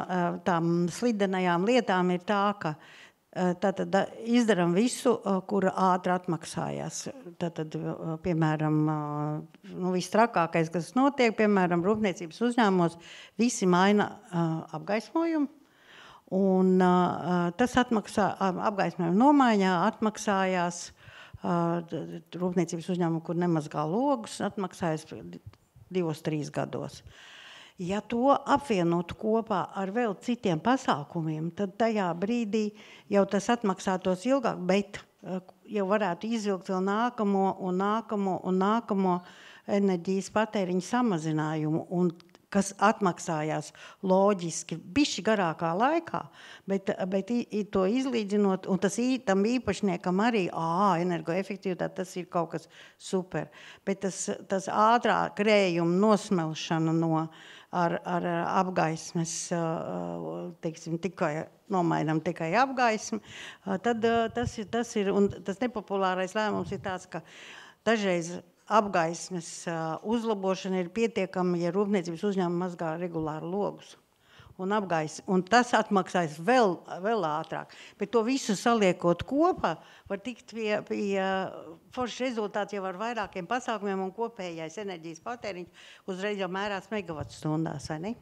tām slidenajām lietām ir tā, ka tātad izdaram visu, kura ātri atmaksājās. Tātad, piemēram, viss trakākais, kas notiek, piemēram, rūpniecības uzņēmumos, visi maina apgaismojumu. Un tas apgaismojumu nomaiņā atmaksājās rūpniecības uzņēmumu, kur nemazgā logus, atmaksājās 2-3 gados. Ja to apvienotu kopā ar vēl citiem pasākumiem, tad tajā brīdī jau tas atmaksātos ilgāk, bet jau varētu izvilkt vēl nākamo enerģijas patēriņu samazinājumu, un kas atmaksājās loģiski bišķi garākā laikā, bet to izlīdzinot, un tam īpašniekam arī, energoefektivitāte, tas ir kaut kas super, bet tas ātrā krējuma nosmelšana ar apgaismes, teiksim, nomainam tikai apgaismi, tad tas ir, un tas nepopulārais lēmums ir tāds, ka dažreiz apgaismes uzlabošana ir pietiekama, ja rūpniecības uzņēmumi mazgā regulāri logus un tas atmaksājas vēl ātrāk. Bet to visu saliekot kopā, var tikt pie foršs rezultāts jau ar vairākiem pasākumiem, un kopējais enerģijas patēriņš uzreiz jau mērās megavatstundās, vai ne?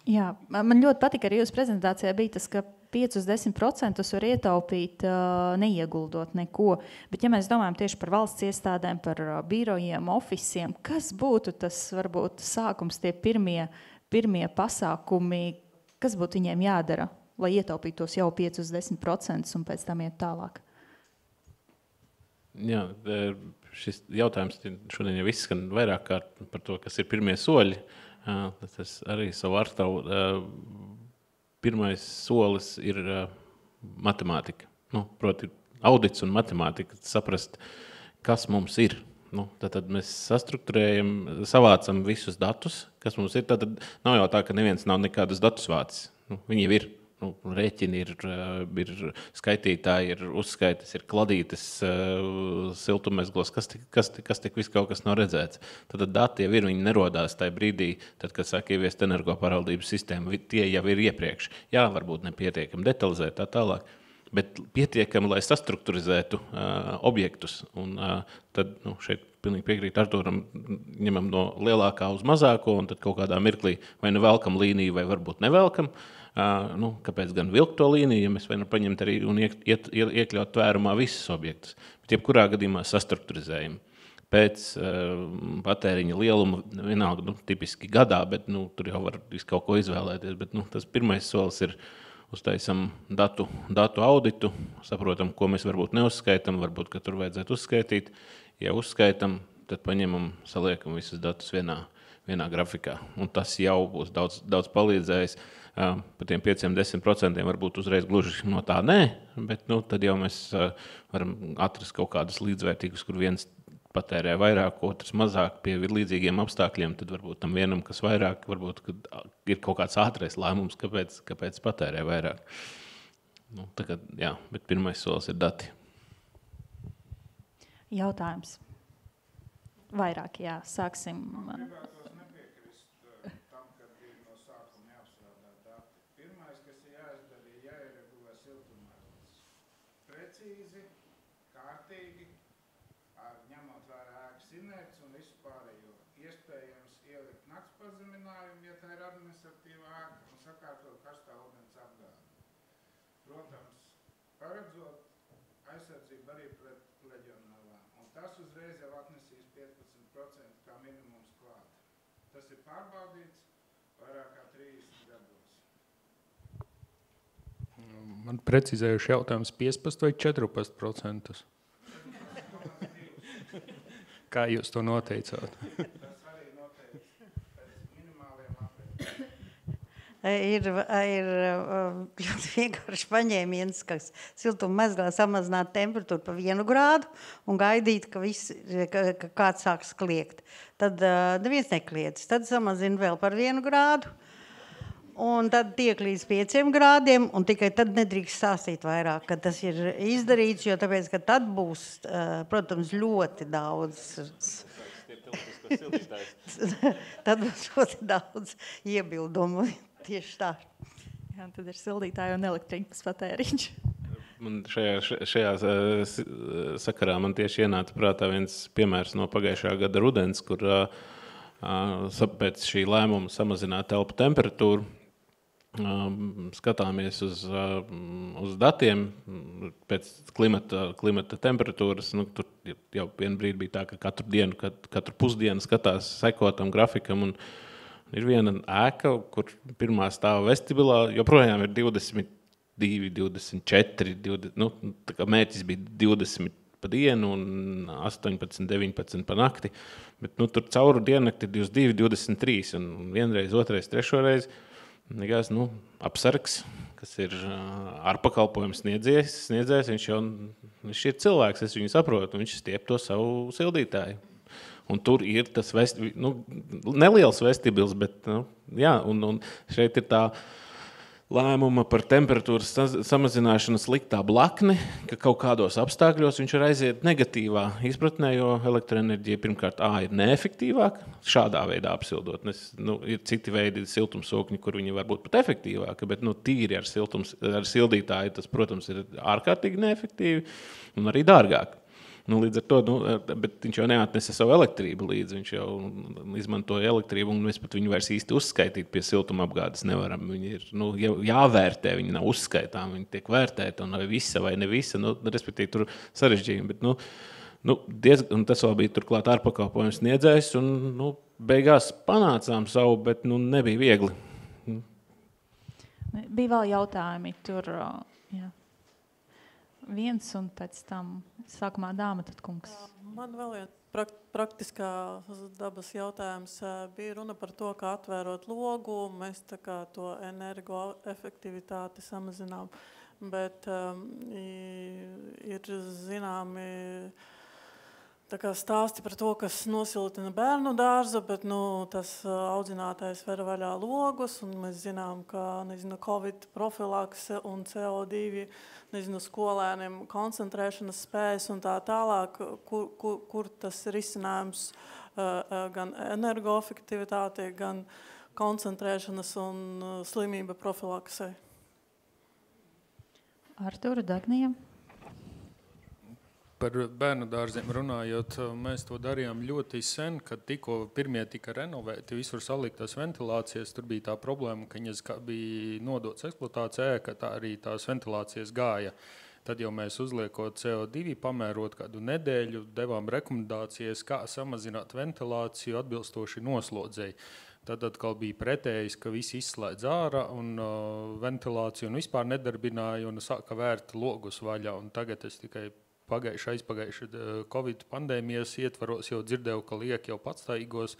Jā, man ļoti patika arī jūsu prezentācijā bija tas, ka 5-10% var ietaupīt, neieguldot neko. Bet ja mēs domājam tieši par valsts iestādēm, par birojiem, ofisiem, kas būtu tas, varbūt, sākums, tie pirmie pasākumi, kas būtu viņiem jādara, lai ietaupītos jau 5-10% un pēc tam iet tālāk? Jā, šis jautājums šodien jau izskan vairāk kārt par to, kas ir pirmie soļi. Tas arī savu artavu. Pirmais solis ir matemātika. Proti audits un matemātika, saprast, kas mums ir. Tad mēs sastrukturējam, savācam visus datus, kas mums ir. Tad nav jau tā, ka neviens nav nekādas datus vācis. Viņi jau ir. Rēķini ir skaitītāji, ir uzskaitas, ir kladītes, siltummezglos, kas tik viss kaut kas nav redzēts. Tad dati jau ir, viņi nerodās tajā brīdī, tad, kad sāk ieviest energopārvaldības sistēmu, tie jau ir iepriekš. Jā, varbūt nepietiekami detalizēt tā tālāk, bet pietiekami, lai sastrukturizētu objektus. Un tad šeit pilnīgi piekrīt Artūram, ņemam no lielākā uz mazāko, un tad kaut kādā mirklī vai nu velkam līniju, vai varbūt nevelkam. Kāpēc gan vilkt to līniju, ja mēs varam paņemt arī un iekļaut tvērumā visus objektus. Bet jebkurā gadījumā sastrukturizējam. Pēc patēriņa lieluma, vienalga, tipiski gadā, bet tur jau var kaut ko izvēlēties. Bet tas pirmais solis ir uztaisam datu auditu, saprotam, ko mēs varbūt neuzskaitam, varbūt, ka tur vajadzētu uzskaitīt. Ja uzskaitam, tad paņemam, saliekam visus datus vienā grafikā. Un tas jau būs daudz palīdzējis. Par tiem 5-10% varbūt uzreiz gluži no tā nē, bet tad jau mēs varam atrast kaut kādus līdzvērtīgus, kur viens patērē vairāk, otrs mazāk pie līdzīgiem apstākļiem, tad varbūt tam vienam, kas vairāk, varbūt ir kaut kāds ātrais lēmums, kāpēc patērē vairāk. Tagad, jā, bet pirmais solis ir dati. Jautājums. Vairāk, jā, sāksim. iespējams ielikt nakts pazeminājumu, ja tā ir administratīvā ēka, un sakārtot karstā ūdens apgādi. Protams, paredzot aizsardzību arī pret leģionālām, un tas uzreiz jau atnesīs 15% kā minimums klāt. Tas ir pārbaudīts vairāk kā 30 gados. Man precizējuši jautājums 15 vai 14%? Kā jūs to noteicāt? Tas arī noteikts pēc minimāliem aprēķiniem. Ir ļoti vienkārši paņēmiens, ka siltuma mezglā samazināt temperatūru pa 1 grādu un gaidīt, ka kāds sāks kliegt. Tad neviens nekliedz. Tad samazina vēl par 1 grādu un tad tiek līdz 5 grādiem un tikai tad nedrīkst stāstīt vairāk, ka tas ir izdarīts, jo tāpēc, ka tad būs, protams, ļoti daudz tad būs ļoti daudz iebildumu. Tieši tā. Jā, tad ir sildītāji un elektrikas patēriņš. Man šajā sakarā man tieši ienāca prātā viens piemērs no pagājušā gada rudens, kur pēc šī lēmuma samazināt telpu temperatūru, skatāmies uz datiem pēc klimata temperatūras. Nu, tur jau vienu brīdi bija tā, ka katru pusdienu skatās sekotam grafikam, un ir viena ēka, kur pirmā stāva vestibilā, joprojām ir 22, 24, 20, nu, tā kā mērķis bija 20 pa dienu un 18, 19 pa nakti, bet nu, tur cauru diennakti ir 22, 23, un vienreiz, otrais, trešoreiz, nekās, nu, apsargs, kas ir ārpakalpojums sniedzējs, viņš ir cilvēks, es viņu saprotu, viņš stiep to savu sildītāju. Un tur ir tas neliels vestibils, bet jā, un šeit ir tā lēmuma par temperatūras samazināšanu sliktā blakne, ka kaut kādos apstākļos viņš var aiziet negatīvā izpratnē, jo elektroenerģija pirmkārt ir neefektīvāka, šādā veidā apsildot. Ir citi veidi siltumsokņi, kur viņi var būt pat efektīvāki, bet tīri ar sildītāju tas, protams, ir ārkārtīgi neefektīvi un arī dārgāk. Līdz ar to, bet viņš jau neatnesa savu elektrību līdzi, viņš jau izmantoja elektrību, un mēs pat viņu vairs īsti uzskaitīt pie siltuma apgādes nevaram. Viņi ir jāvērtē, viņi nav uzskaitām, viņi tiek vērtēti, un vai visa vai ne visa, respektīvi tur sarežģījumi, bet un tas vēl bija turklāt ārpakalpojums sniedzējs, un beigās panācām savu, bet nebija viegli. Bija vēl jautājumi tur, jā. Viens un pēc tam sākumā dāma, tad kungs. Man vēl viens praktiskā dabas jautājums. Bija runa par to, kā atvērot logu, mēs tā kā to energoefektivitāti samazinām, bet ir zināmi tā kā stāsti par to, kas nosiltina bērnu dārzu, bet tas audzinātājs ver vaļā logus, un mēs zinām, ka Covid profilakse un CO2 skolēniem koncentrēšanas spējas un tā tālāk, kur tas ir izcinājums gan energoefektivitāte, gan koncentrēšanas un slimība profilaksei. Artūra, Dagnija? Par bērnu dārziem runājot, mēs to darījām ļoti sen, kad tikko pirmie tika renovēti, visur saliktas ventilācijas, tur bija tā problēma, ka viņas bija nodots eksploatācijā, ka tā arī tās ventilācijas gāja. Tad jau mēs uzliekot CO2, pamērot kādu nedēļu, devām rekomendācijas, kā samazināt ventilāciju atbilstoši noslodzēji. Tad atkal bija pretējis, ka visi izslēdz ārā un ventilāciju un vispār nedarbināja un sāka vērt logus vaļā. Un tagad es tikai aizpagājuši Covid pandēmijas ietvaros jau dzirdēju, ka liek jau patstāīgos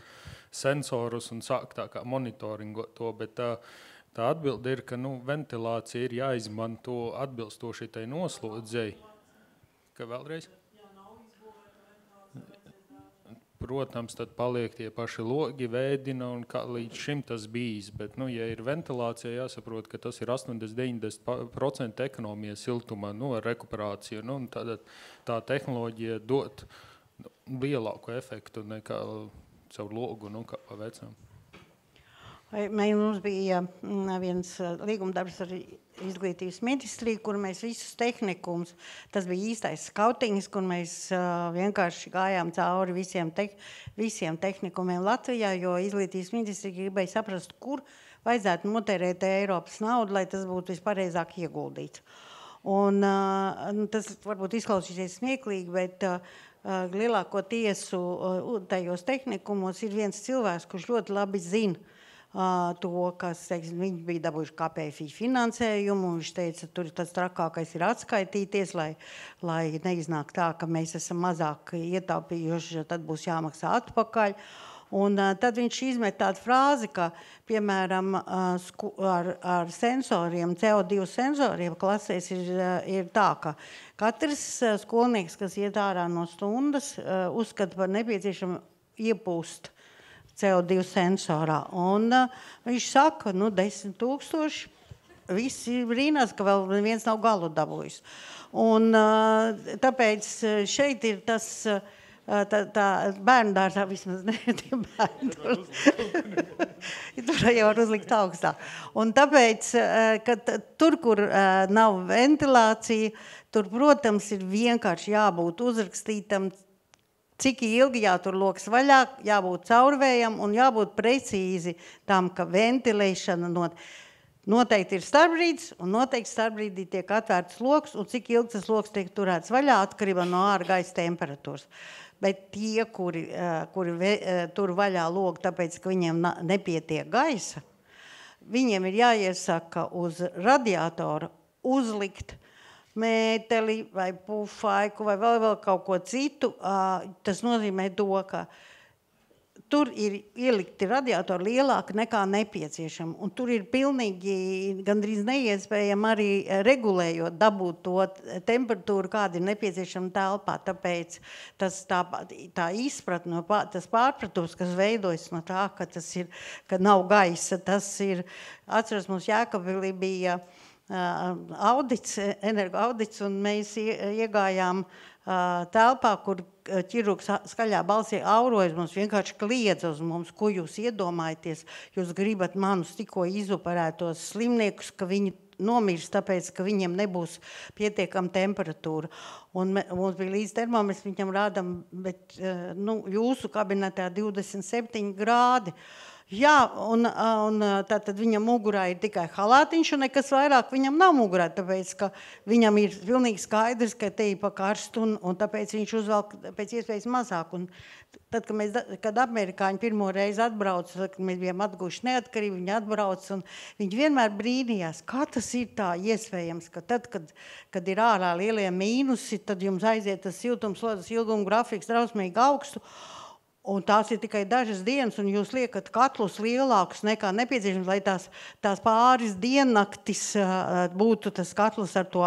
sensorus un sāk tā kā monitoringot to, bet tā atbilde ir, ka ventilācija ir jāizmanto atbilstoši tai noslodzēji. Ka vēlreiz? Protams, tad paliek tie paši logi, vēdina un kā līdz šim tas bijis, bet, ja ir ventilācija, jāsaprot, ka tas ir 80–90% ekonomijas siltumā, ar rekuperāciju, un tad tā tehnoloģija dot lielāku efektu nekā caur logu, kā pa vecām. Mums bija viens līgumdarbs ar izglītības ministriju, kur mēs visus tehnikums, tas bija īstais skautiņas, kur mēs vienkārši gājām cauri visiem tehnikumiem Latvijā, jo izglītības ministrija gribēja saprast, kur vajadzētu notērēt Eiropas naudu, lai tas būtu vispareizāk ieguldīts. Un tas varbūt izklausīsies smieklīgi, bet lielāko tiesu tajos tehnikumos ir viens cilvēks, kurš ļoti labi zina to, kas, teiksim, viņi bija dabūjuši KPFI finansējumu, un viņš teica, tur tas trakākais ir atskaitīties, lai neiznāk tā, ka mēs esam mazāk ietaupījuši, tad būs jāmaksā atpakaļ. Un tad viņš izmet tādu frāzi, ka, piemēram, ar sensoriem, CO2 sensoriem klasēs ir tā, ka katrs skolnieks, kas iet ārā no stundas, uzskata par nepieciešamu iepūst CO2 sensorā. Un viņš saka, 10 000, visi brīnās, ka vēl neviens nav galu dabūjis. Un tāpēc šeit ir tas, tā bērnu dārzā vismaz ne, tie bērni. Tur jau var uzlikt augstā. Un tāpēc, ka tur, kur nav ventilācija, tur, protams, ir vienkārši jābūt uzrakstītam, cik ilgi jātur loks vaļā, jābūt caurvējam un jābūt precīzi tam, ka ventilēšana noteikti ir starpbrīdis un noteikti starpbrīdī tiek atvērts loks un cik ilgi tas loks tiek turēts vaļā atkarībā no ārgaisa temperatūras. Bet tie, kuri tur vaļā logu, tāpēc, ka viņiem nepietiek gaisa, viņiem ir jāiesaka uz radiatoru uzlikt mēteli vai pufaiku vai vēl kaut ko citu. Tas nozīmē to, ka tur ir ielikti radiatori lielāki nekā nepieciešami. Un tur ir pilnīgi gandrīz neiespējami arī regulējot, dabūt to temperatūru, kāda ir nepieciešama telpā. Tāpēc tā izpratne, tas pārpratums, kas veidojas no tā, ka nav gaisa, tas ir, atceros, mums Jēkabpilī bija energoaudits, un mēs iegājām telpā, kur ķirurgs skaļā balsī aurojas, mums vienkārši kliedza uz mums, ko jūs iedomājaties, jūs gribat manus tikko izoperētos slimniekus, ka viņi nomirs, tāpēc, ka viņiem nebūs pietiekama temperatūra. Un mums bija līdz termometrs, viņam rādam, bet jūsu kabinetā 27 grādi. Jā, un tātad viņam mugurā ir tikai halātiņš, un nekas vairāk viņam nav mugurā, tāpēc, ka viņam ir pilnīgi skaidrs, ka te ir pa karstu, un tāpēc viņš uzvelk pēc iespējas mazāk. Un tad, kad amerikāņi pirmo reizi atbrauc, kad mēs bijām atguvuši neatkarību, viņi atbrauc, un viņi vienmēr brīnījās, kā tas ir tā iespējams, ka tad, kad ir ārā lielie mīnusi, tad jums aiziet tas siltumslodes ilguma grafiks drausmīgi augstu, un tās ir tikai dažas dienas, un jūs liekat katlus lielākus nekā nepieciešams, lai tās pāris diennaktis būtu tas katlus ar to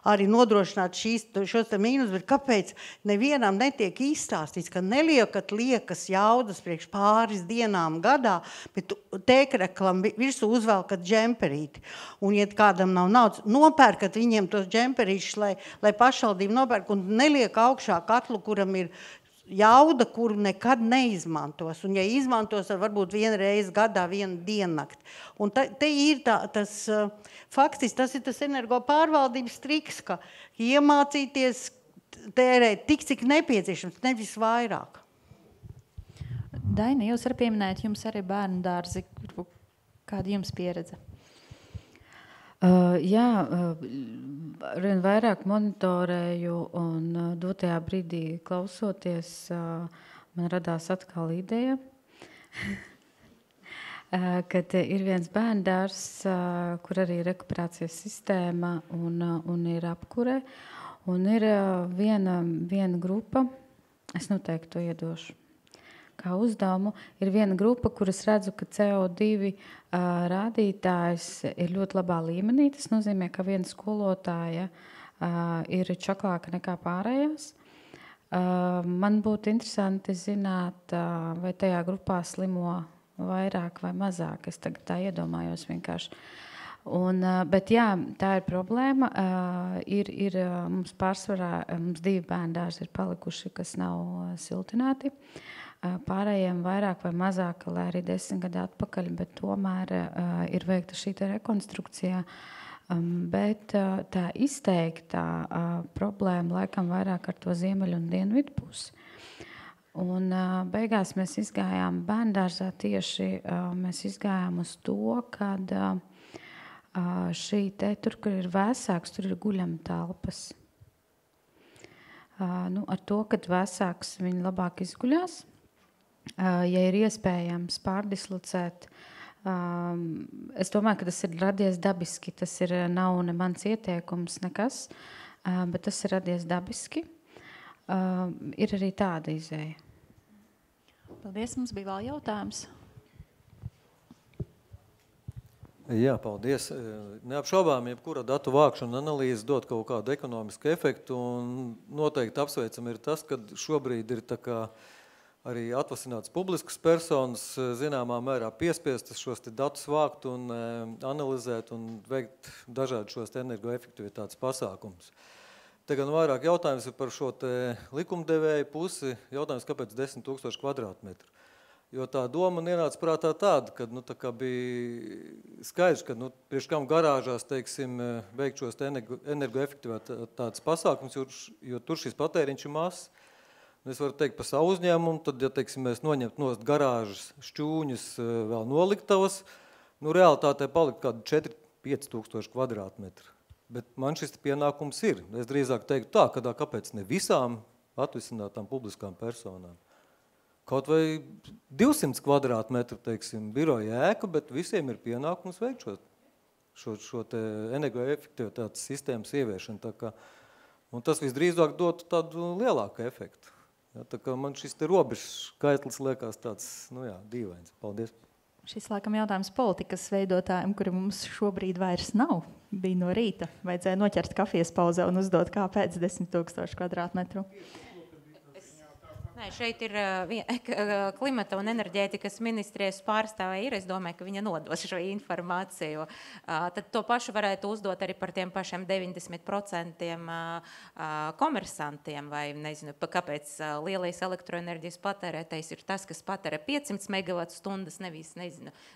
arī nodrošināt šos te mīnus, bet kāpēc nevienam netiek izstāstīts, ka neliekat liekas jaudas priekš pāris dienām gadā, bet tēkreklam virsū uzvelkat džemperīti. Un, ja kādam nav naudas, nopērkat viņiem tos džemperīšus, lai pašvaldība nopērk un neliek augšā katlu, kuram ir jauda, kuru nekad neizmantos. Un, ja izmantos, tad varbūt vienreiz gadā vienu diennakti. Un te ir faktiski tas ir tas energo pārvaldības triks, ka iemācīties tērēt tik, cik nepieciešams, nevis vairāk. Daina, jūs arī pieminējat, jums arī bērnu dārzi. Kāda jums pieredze? Jā, arvien vairāk monitorēju un dotajā brīdī klausoties, man radās atkal ideja, kad ir viens bērndārs, kur arī ir rekuperācijas sistēma un ir apkure, un ir viena grupa, es noteikti to iedošu kā uzdevumu, ir viena grupa, kuras redzu, ka CO2 rādītājs ir ļoti labā līmenī. Tas nozīmē, ka viena skolotāja ir čaklāka nekā pārējās. Man būtu interesanti zināt, vai tajā grupā slimo vairāk vai mazāk. Es tagad tā iedomājos vienkārši. Bet jā, tā ir problēma. Ir mums pārsvarā, mums 2 bērndārzi ir palikuši, kas nav siltināti. pārējiem vairāk vai mazāk, lai arī 10 gadu atpakaļ, bet tomēr ir veikta šī rekonstrukcija. Bet tā izteiktā problēma laikam vairāk ar to ziemeļu un dienvidu pusi. Un beigās mēs izgājām bērndārzā tieši, mēs izgājām uz to, kad šī te, tur, kur ir vēsāks, tur ir guļam telpas. Ar to, kad vēsāks viņi labāk izguļās, ja ir iespējams pārdislocēt, es domāju, ka tas ir radies dabiski, tas nav ne mans ieteikums nekas, bet tas ir radies dabiski. Ir arī tāda izēja. Paldies, mums bija vēl jautājums. Jā, paldies. Neapšaubām, jebkura datu vākšana analīze dod kaut kādu ekonomisku efektu, un noteikti apsveicam ir tas, ka šobrīd ir tā kā arī atvasināts publiskas personas, zināmā mērā piespiestas šos te datus vākt un analizēt un veikt dažādi šos te energoefektivitātes pasākumus. Te gan vairāk jautājums ir par šo te likumdevēju pusi, jautājums, kāpēc 10 000 kvadrātmetru. Jo tā doma ienāca prātā tāda, ka tā kā bija skaidrs, ka priekš kam garāžās, teiksim, veikt šos te energoefektivitātes pasākums, jo tur šis patēriņš ir mazs. Es varu teikt par savu uzņēmumu, tad, ja teiksim, mēs noņemt nost garāžas šķūņus vēl noliktavas, realitātē palika kādi 4-5 000 kvadrātmetru. Bet man šis pienākums ir. Es drīzāk teiktu tā, kāpēc ne visām atvisinātām publiskām personām. Kaut vai 200 kvadrātmetru, teiksim, biroja ēka, bet visiem ir pienākums veikt šo te energoefektivitātes sistēmas ieviešanu. Un tas visdrīzāk dotu tādu lielāku efektu. Ja, tā kā man šis te robežs skaitlis liekas tāds, dīvains. Paldies. Šis laikam jautājums politikas veidotājiem, kuri mums šobrīd vairs nav, bija no rīta. Vajadzēja noķert kafijas pauzē un uzdot, kāpēc 10 000 kvadrātmetru. Nē, šeit ir klimata un enerģētikas ministrijas pārstāvē ir. Es domāju, ka viņa nodos šo informāciju. Tad to pašu varētu uzdot arī par tiem pašiem 90% komersantiem, vai nezinu, kāpēc lielais elektroenerģijas patērētais ir tas, kas patērē 500 MWh, nevis,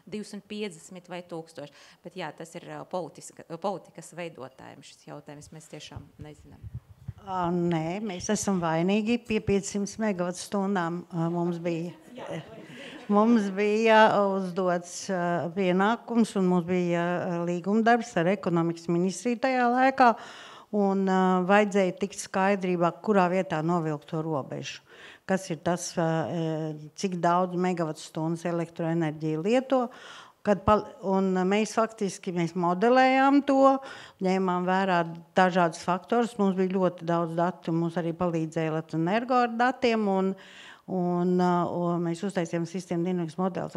250 vai 1000. Bet jā, tas ir politikas veidotājiem šis jautājums, mēs tiešām nezinām. Nē, mēs esam vainīgi pie 500 megavatstundām. Mums bija uzdots pienākums un mums bija līgumdarbs ar ekonomikas ministriju tajā laikā un vajadzēja tikt skaidrībā, kurā vietā novilkt to robežu. Kas ir tas, cik daudz megavatstundas elektroenerģiju lieto. Un mēs faktiski modelējām to, ņēmām vērā dažādus faktorus. Mums bija ļoti daudz datu, mums arī palīdzēja Latvenergo ar datiem, un mēs uztaisījām sistēmu dinamikas modelis,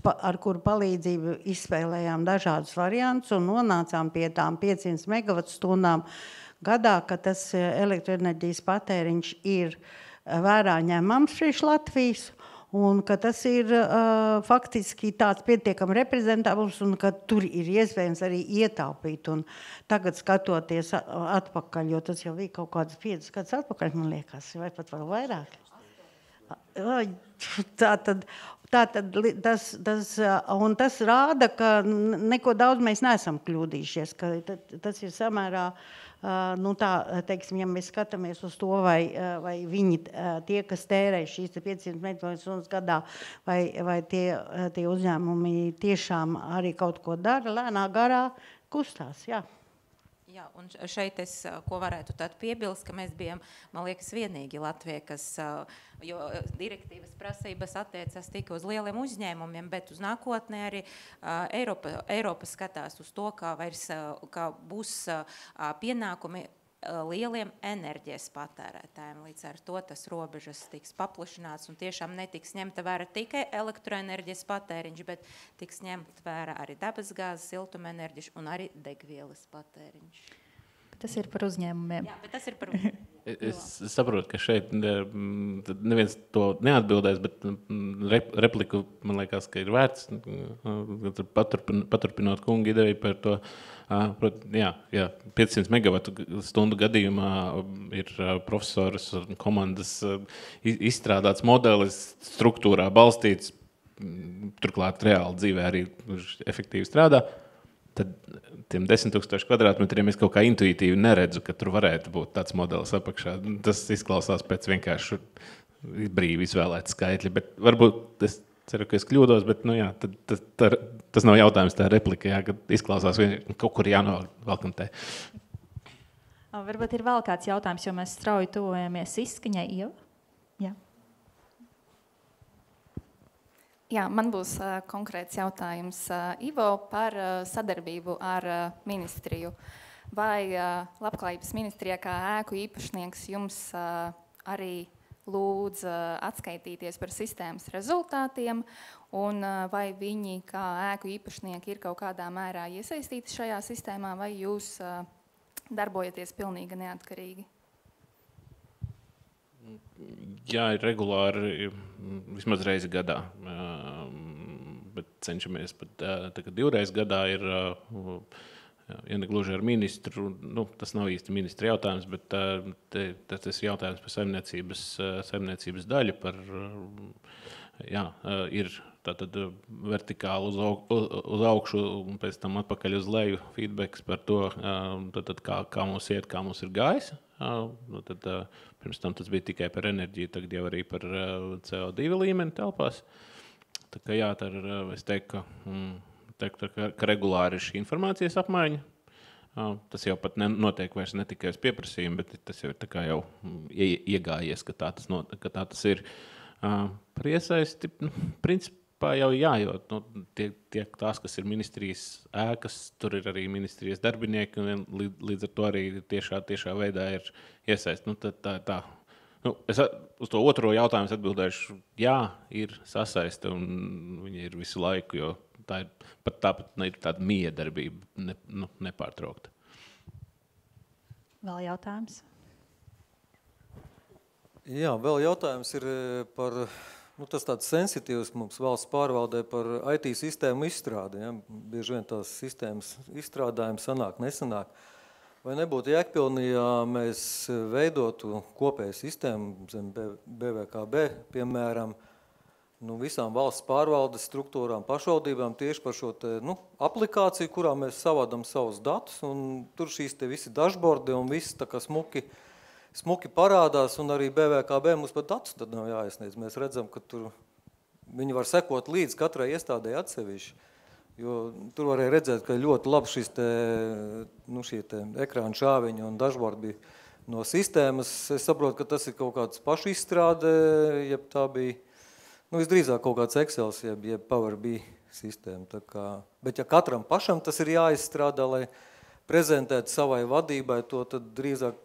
ar kuru palīdzību izspēlējām dažādus variantus un nonācām pie tām 500 megavatstundām gadā, ka tas elektroenerģijas patēriņš ir vērā ņemams priekš Latvijas. Un ka tas ir faktiski tāds pietiekami reprezentābls un ka tur ir iespējams arī ietaupīt. Un tagad skatoties atpakaļ, jo tas jau bija kaut kāds 5 gadus atpakaļ, man liekas, vai pat vēl vairāk. Tātad tas rāda, ka neko daudz mēs neesam kļūdījušies, ka tas ir samērā, teiksim, ja mēs skatāmies uz to, vai viņi, tie, kas tērē šīs 500 megavattstundas gadā, vai tie uzņēmumi tiešām arī kaut ko dara, lēnā garā kustās, jā. Jā, un šeit ko varētu tad piebilst, ka mēs bijām, man liekas, vienīgi Latvija, jo direktīvas prasības attiecas tikai uz lieliem uzņēmumiem, bet uz nākotnē arī Eiropa skatās uz to, kā būs pienākumi lieliem enerģijas patērētājiem. Līdz ar to tas robežas tiks paplašināts un tiešām netiks ņemta vērā tikai elektroenerģijas patēriņš, bet tiks ņemt vērā arī dabasgāzes, siltumenerģijas un arī degvielas patēriņš. Tas ir par uzņēmumiem. Jā, bet tas ir par uzņēmumiem. Es saprotu, ka šeit neviens to neatbildēs, bet repliku, man liekas, ka ir vērts, paturpinot kungu ideju par to. Jā, 500 megavatu stundu gadījumā ir profesoras un komandas izstrādāts modelis, struktūrā balstīts, turklāt reāli dzīvē arī efektīvi strādā. Tad tiem 10,000 kvadrātmetriem es kaut kā intuitīvi neredzu, ka tur varētu būt tāds modelis apakšā. Tas izklausās pēc vienkārši brīvi izvēlēt skaitļi, bet varbūt es ceru, ka es kļūdos, bet nu jā, tas nav jautājums, tā replika, jā, kad izklausās kaut kur jānovelkam te. Varbūt ir vēl kāds jautājums, jo mēs strauji tuvojamies izskaņai. Jā. Jā, man būs konkrēts jautājums, Ivo, par sadarbību ar ministriju. Vai Labklājības ministrijā kā ēku īpašnieks jums arī lūdz atskaitīties par sistēmas rezultātiem, un vai viņi kā ēku īpašnieki ir kaut kādā mērā iesaistīti šajā sistēmā, vai jūs darbojaties pilnīgi neatkarīgi? Jā, ir regulāri, vismaz reizi gadā, bet cenšamies pat divreiz gadā ir, ja ne gluži ar ministru, tas nav īsti ministra jautājums, bet tas ir jautājums par saimniecības daļu, jā, ir tātad vertikāli uz augšu un pēc tam atpakaļ uz leju feedbacks par to, tātad kā mums iet, kā mums ir gājis. Tad, pirms tam tas bija tikai par enerģiju, tagad jau arī par CO2 līmeni telpās. Tā kā jā, es teiktu, ka regulāri ir šī informācijas apmaiņa. Tas jau pat notiek vairs ne tikai uz pieprasījumu, bet tas jau ir tā kā jau iegājies, ka tā tas ir. Par iesaisti, principā jau jā, jo tās, kas ir ministrijas ēkas, tur ir arī ministrijas darbinieki, un līdz ar to arī tiešā veidā ir iesaist. Tā. Es uz to otro jautājumu atbildēšu, jā, ir sasaiste, un viņi ir visu laiku, jo tāpat ir tāda miedarbība nepārtraukta. Vēl jautājums? Jā, vēl jautājums ir par... tas tāds sensitīvs mums valsts pārvaldē par IT sistēmu izstrādi. Ja? Bieži vien tās sistēmas izstrādājumi sanāk, nesanāk. Vai nebūtu jēgpilni, ja mēs veidotu kopēju sistēmu zem BVKB, piemēram, visām valsts pārvaldes struktūrām, pašvaldībām tieši par šo aplikāciju, kurā mēs savādam savus datus, un tur šīs te visi dashboardi un viss tā kā smuki parādās, un arī BVKB mums pat datus tad nav jāiesniedz. Mēs redzam, ka tur viņi var sekot līdz katrai iestādē atsevišķi, jo tur varēja redzēt, ka ļoti labi šie ekrāna šāviņi un dashboard bija no sistēmas. Es saprotu, ka tas ir kaut kāds pašu izstrāde, jeb tā bija, visdrīzāk kaut kāds Excels, jeb Power BI sistēma. Bet ja katram pašam tas ir jāizstrādā, lai prezentēt savai vadībai, to tad drīzāk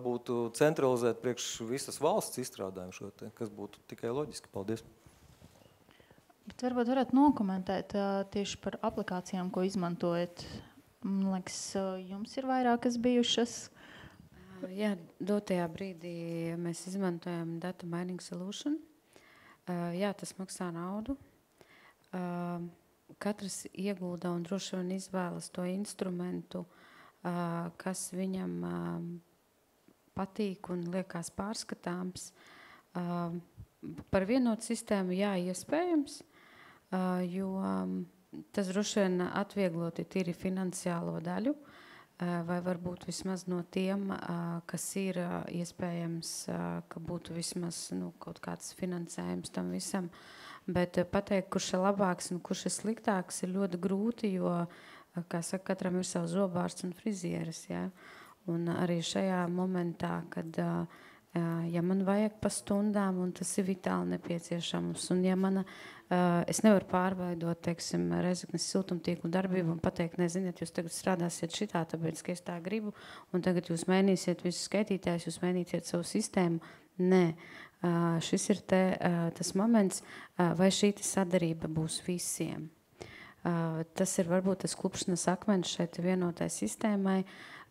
būtu centralizēt priekš visas valsts izstrādājumu šo te, kas būtu tikai loģiski. Paldies. Bet varbūt varētu nokomentēt tieši par aplikācijām, ko izmantojat. Man liekas, jums ir vairākas bijušas. Jā, dotajā brīdī mēs izmantojam Data Mining Solution. Jā, tas maksā naudu. Katrs iegulda un droši vien izvēlas to instrumentu, kas viņam patīk un liekas pārskatāms. Par vienotu sistēmu jā, iespējams, jo tas droši vien atviegloti tīri finansiālo daļu, vai varbūt vismaz no tiem, kas ir iespējams, ka būtu vismaz kaut kāds finansējums tam visam. Bet pateikt, kurš ir labāks un kurš ir sliktāks, ir ļoti grūti, jo, kā saka, katram ir savs zobārsts un frizieris. Ja? Un arī šajā momentā, kad ja man vajag pa stundām, un tas ir vitāli nepieciešams, un ja es nevaru pārveidot, teiksim, Rezeknes siltumtīklu darbību un pateikt, neziniet, jūs tagad strādāsiet šitā, tāpēc, ka es tā gribu, un tagad jūs mainīsiet visus skaitītājus, jūs mainīsiet savu sistēmu. Nē, šis ir tas moments, vai šī sadarība būs visiem. Tas ir varbūt tas klupšanas akmens šeit vienotai sistēmai,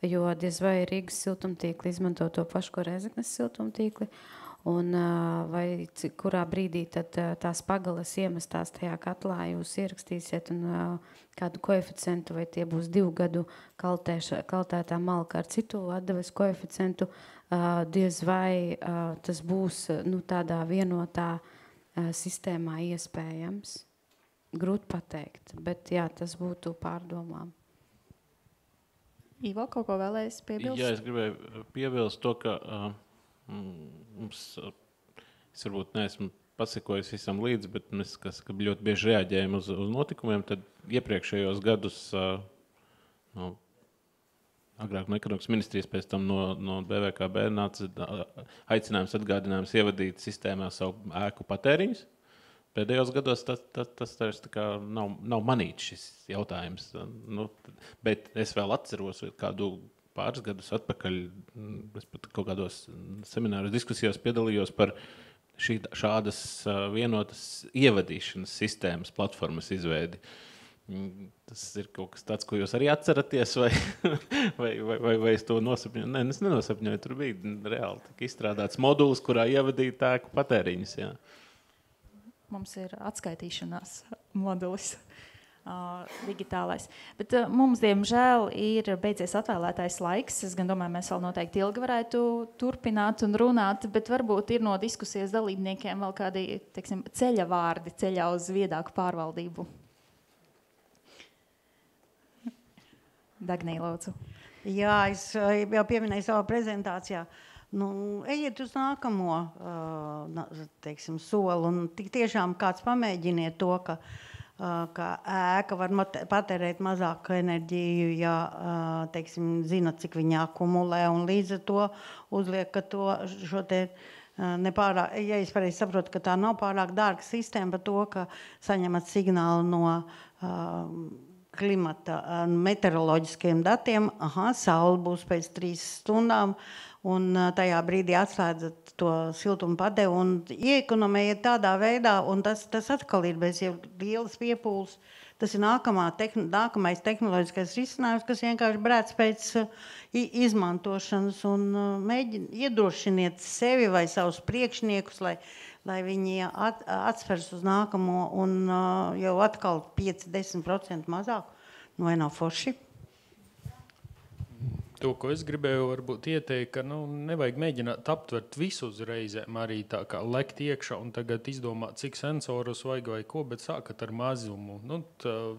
jo diez vai Rīgas siltumtīkli izmanto to pašu, ko Rezeknes siltumtīkli. Un vai kurā brīdī tad tās pagalas iemestās tajā katlā jūs ierakstīsiet un kādu koeficientu, vai tie būs 2 gadu kaltētā malka ar citu atdeves koeficientu, diez vai tas būs tādā vienotā sistēmā iespējams. Grūti pateikt, bet jā, tas būtu pārdomām. Ivo, kaut ko vēlēs piebilst? Jā, es gribēju piebilst to, ka es varbūt neesmu pasakojis visam līdzi, bet mēs ļoti bieži reaģējam uz notikumiem, tad iepriekšējos gadus agrāk no ekonomikas ministrijas, pēc tam no BVKB nāca aicinājums, atgādinājums ievadīt sistēmā savu ēku patēriņus. Pēdējos gados tas nav manīts šis jautājums, bet es vēl atceros kādu pāris gadus atpakaļ, es pat kaut kādos semināros diskusijās piedalījos par šādas vienotas ievadīšanas sistēmas platformas izveidi. Tas ir kaut kas tāds, ko jūs arī atceraties, vai es to nosapņoju? Nē, es nenosapņoju, tur bija reāli tik izstrādāts modulis, kurā ievadīt ēku patēriņus. Jā. Mums ir atskaitīšanās modulis. Digitālais. Bet mums, diemžēl, ir beidzies atvēlētais laiks. Es gan domāju, mēs vēl noteikti ilgi varētu turpināt un runāt, bet varbūt ir no diskusijas dalībniekiem vēl kādi, teiksim, ceļa vārdi ceļā uz viedāku pārvaldību. Dagnī, lūdzu. Jā, es jau pieminēju savā prezentācijā. Ejiet uz nākamo teiksim, soli un tik tiešām kāds pamēģiniet to, ka ēka var patērēt mazāku enerģiju, ja teiksim, zinat, cik viņa akumulē, un līdz ar to uzliek, ka šo te nepārāk, ja es pareizi saprotu, ka tā nav pārāk dārga sistēma par to, ka saņemat signālu no klimata meteoroloģiskiem datiem, saule būs pēc 3 stundām, un tajā brīdī atslēdzat to siltumu padevu un iekonomējat tādā veidā, un tas atkal ir bez jau lielas piepūles. Tas ir nākamais tehnoloģiskais risinājums, kas vienkārši brēc pēc izmantošanas un iedrošiniet sevi vai savus priekšniekus, lai viņi atspers uz nākamo un jau atkal 5-10% mazāk. Vai nav forši? To, ko es gribēju varbūt ieteikt, ka nevajag mēģināt aptvert visu uzreizēm, arī tā kā lekt iekšā un tagad izdomāt, cik sensorus vajag vai ko, bet sākat ar mazumu.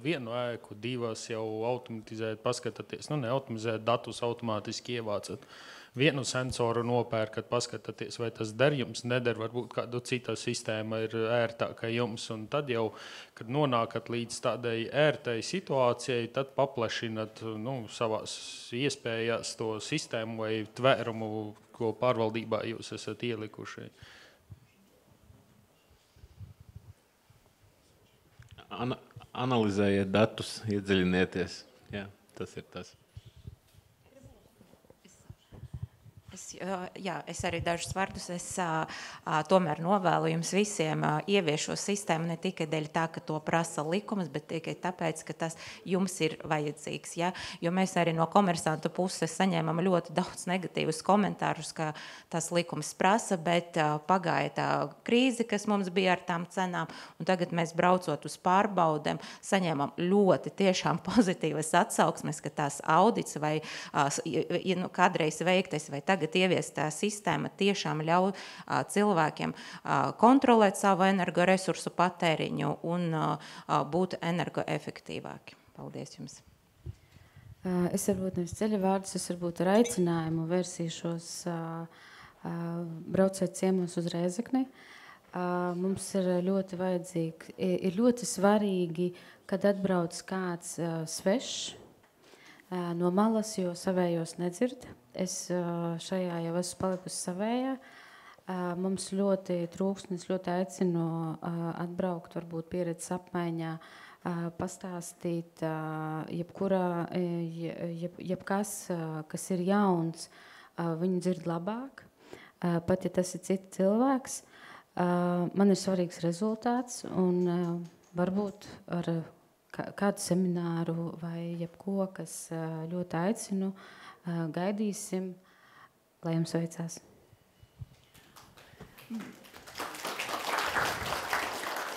Vienu ēku, 2 jau automatizēt, paskatāties, neautomatizēt, datus automātiski ievācat. Vienu sensoru nopērkat, paskatāties, vai tas der jums, neder, varbūt kādu cita sistēma ir ērtāka jums, un tad jau, kad nonākat līdz tādai ērtai situācijai, tad paplašinat savās iespējās to sistēmu vai tvērumu, ko pārvaldībā jūs esat ielikuši. Analizējiet datus, iedziļinieties. Jā, tas ir tas. Es arī dažus vārdus. Es tomēr novēlu jums visiem ieviest šo sistēmu ne tikai dēļ tā, ka to prasa likums, bet tikai tāpēc, ka tas jums ir vajadzīgs. Ja? Jo mēs arī no komersantu puses saņēmām ļoti daudz negatīvus komentārus, ka tas likums prasa, bet pagāja tā krīze, kas mums bija ar tām cenām, un tagad mēs braucot uz pārbaudēm, saņēmām ļoti tiešām pozitīvas atsauksmes, ka tās audits vai kādreiz veiktais vai tagad ieviestā sistēma tiešām ļauj cilvēkiem kontrolēt savu energoresursu patēriņu un būt energoefektīvāki. Paldies jums! Es varbūt nevis ceļa vārdus, es varbūt ar aicinājumu vērsīšos braucēt ciemos uz Rēzekni. Mums ir ļoti vajadzīgi, ir ļoti svarīgi, kad atbrauc kāds svešs no malas, jo savējos nedzird. Es šajā jau esmu palikusi savējā. Mums ļoti trūkst, un es ļoti aicinu atbraukt, varbūt pieredzes apmaiņā, pastāstīt jebkas, kas ir jauns, viņu dzird labāk, pat ja tas ir cits cilvēks. Man ir svarīgs rezultāts, un varbūt ar kādu semināru vai jebko, kas ļoti aicinu gaidīsim, lai jums veicās.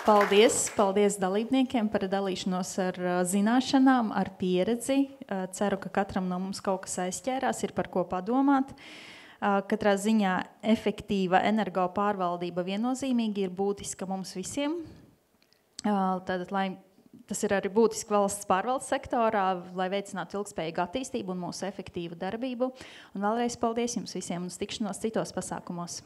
Paldies dalībniekiem par dalīšanos ar zināšanām, ar pieredzi. Ceru, ka katram no mums kaut kas aizķērās, ir par ko padomāt. Katrā ziņā efektīva energo pārvaldība viennozīmīgi ir būtiska mums visiem. Tātad, lai tas ir arī būtiski valsts pārvaldes sektorā, lai veicinātu ilgspējīgu attīstību un mūsu efektīvu darbību. Un vēlreiz paldies jums visiem un uz tikšanos citos pasākumos.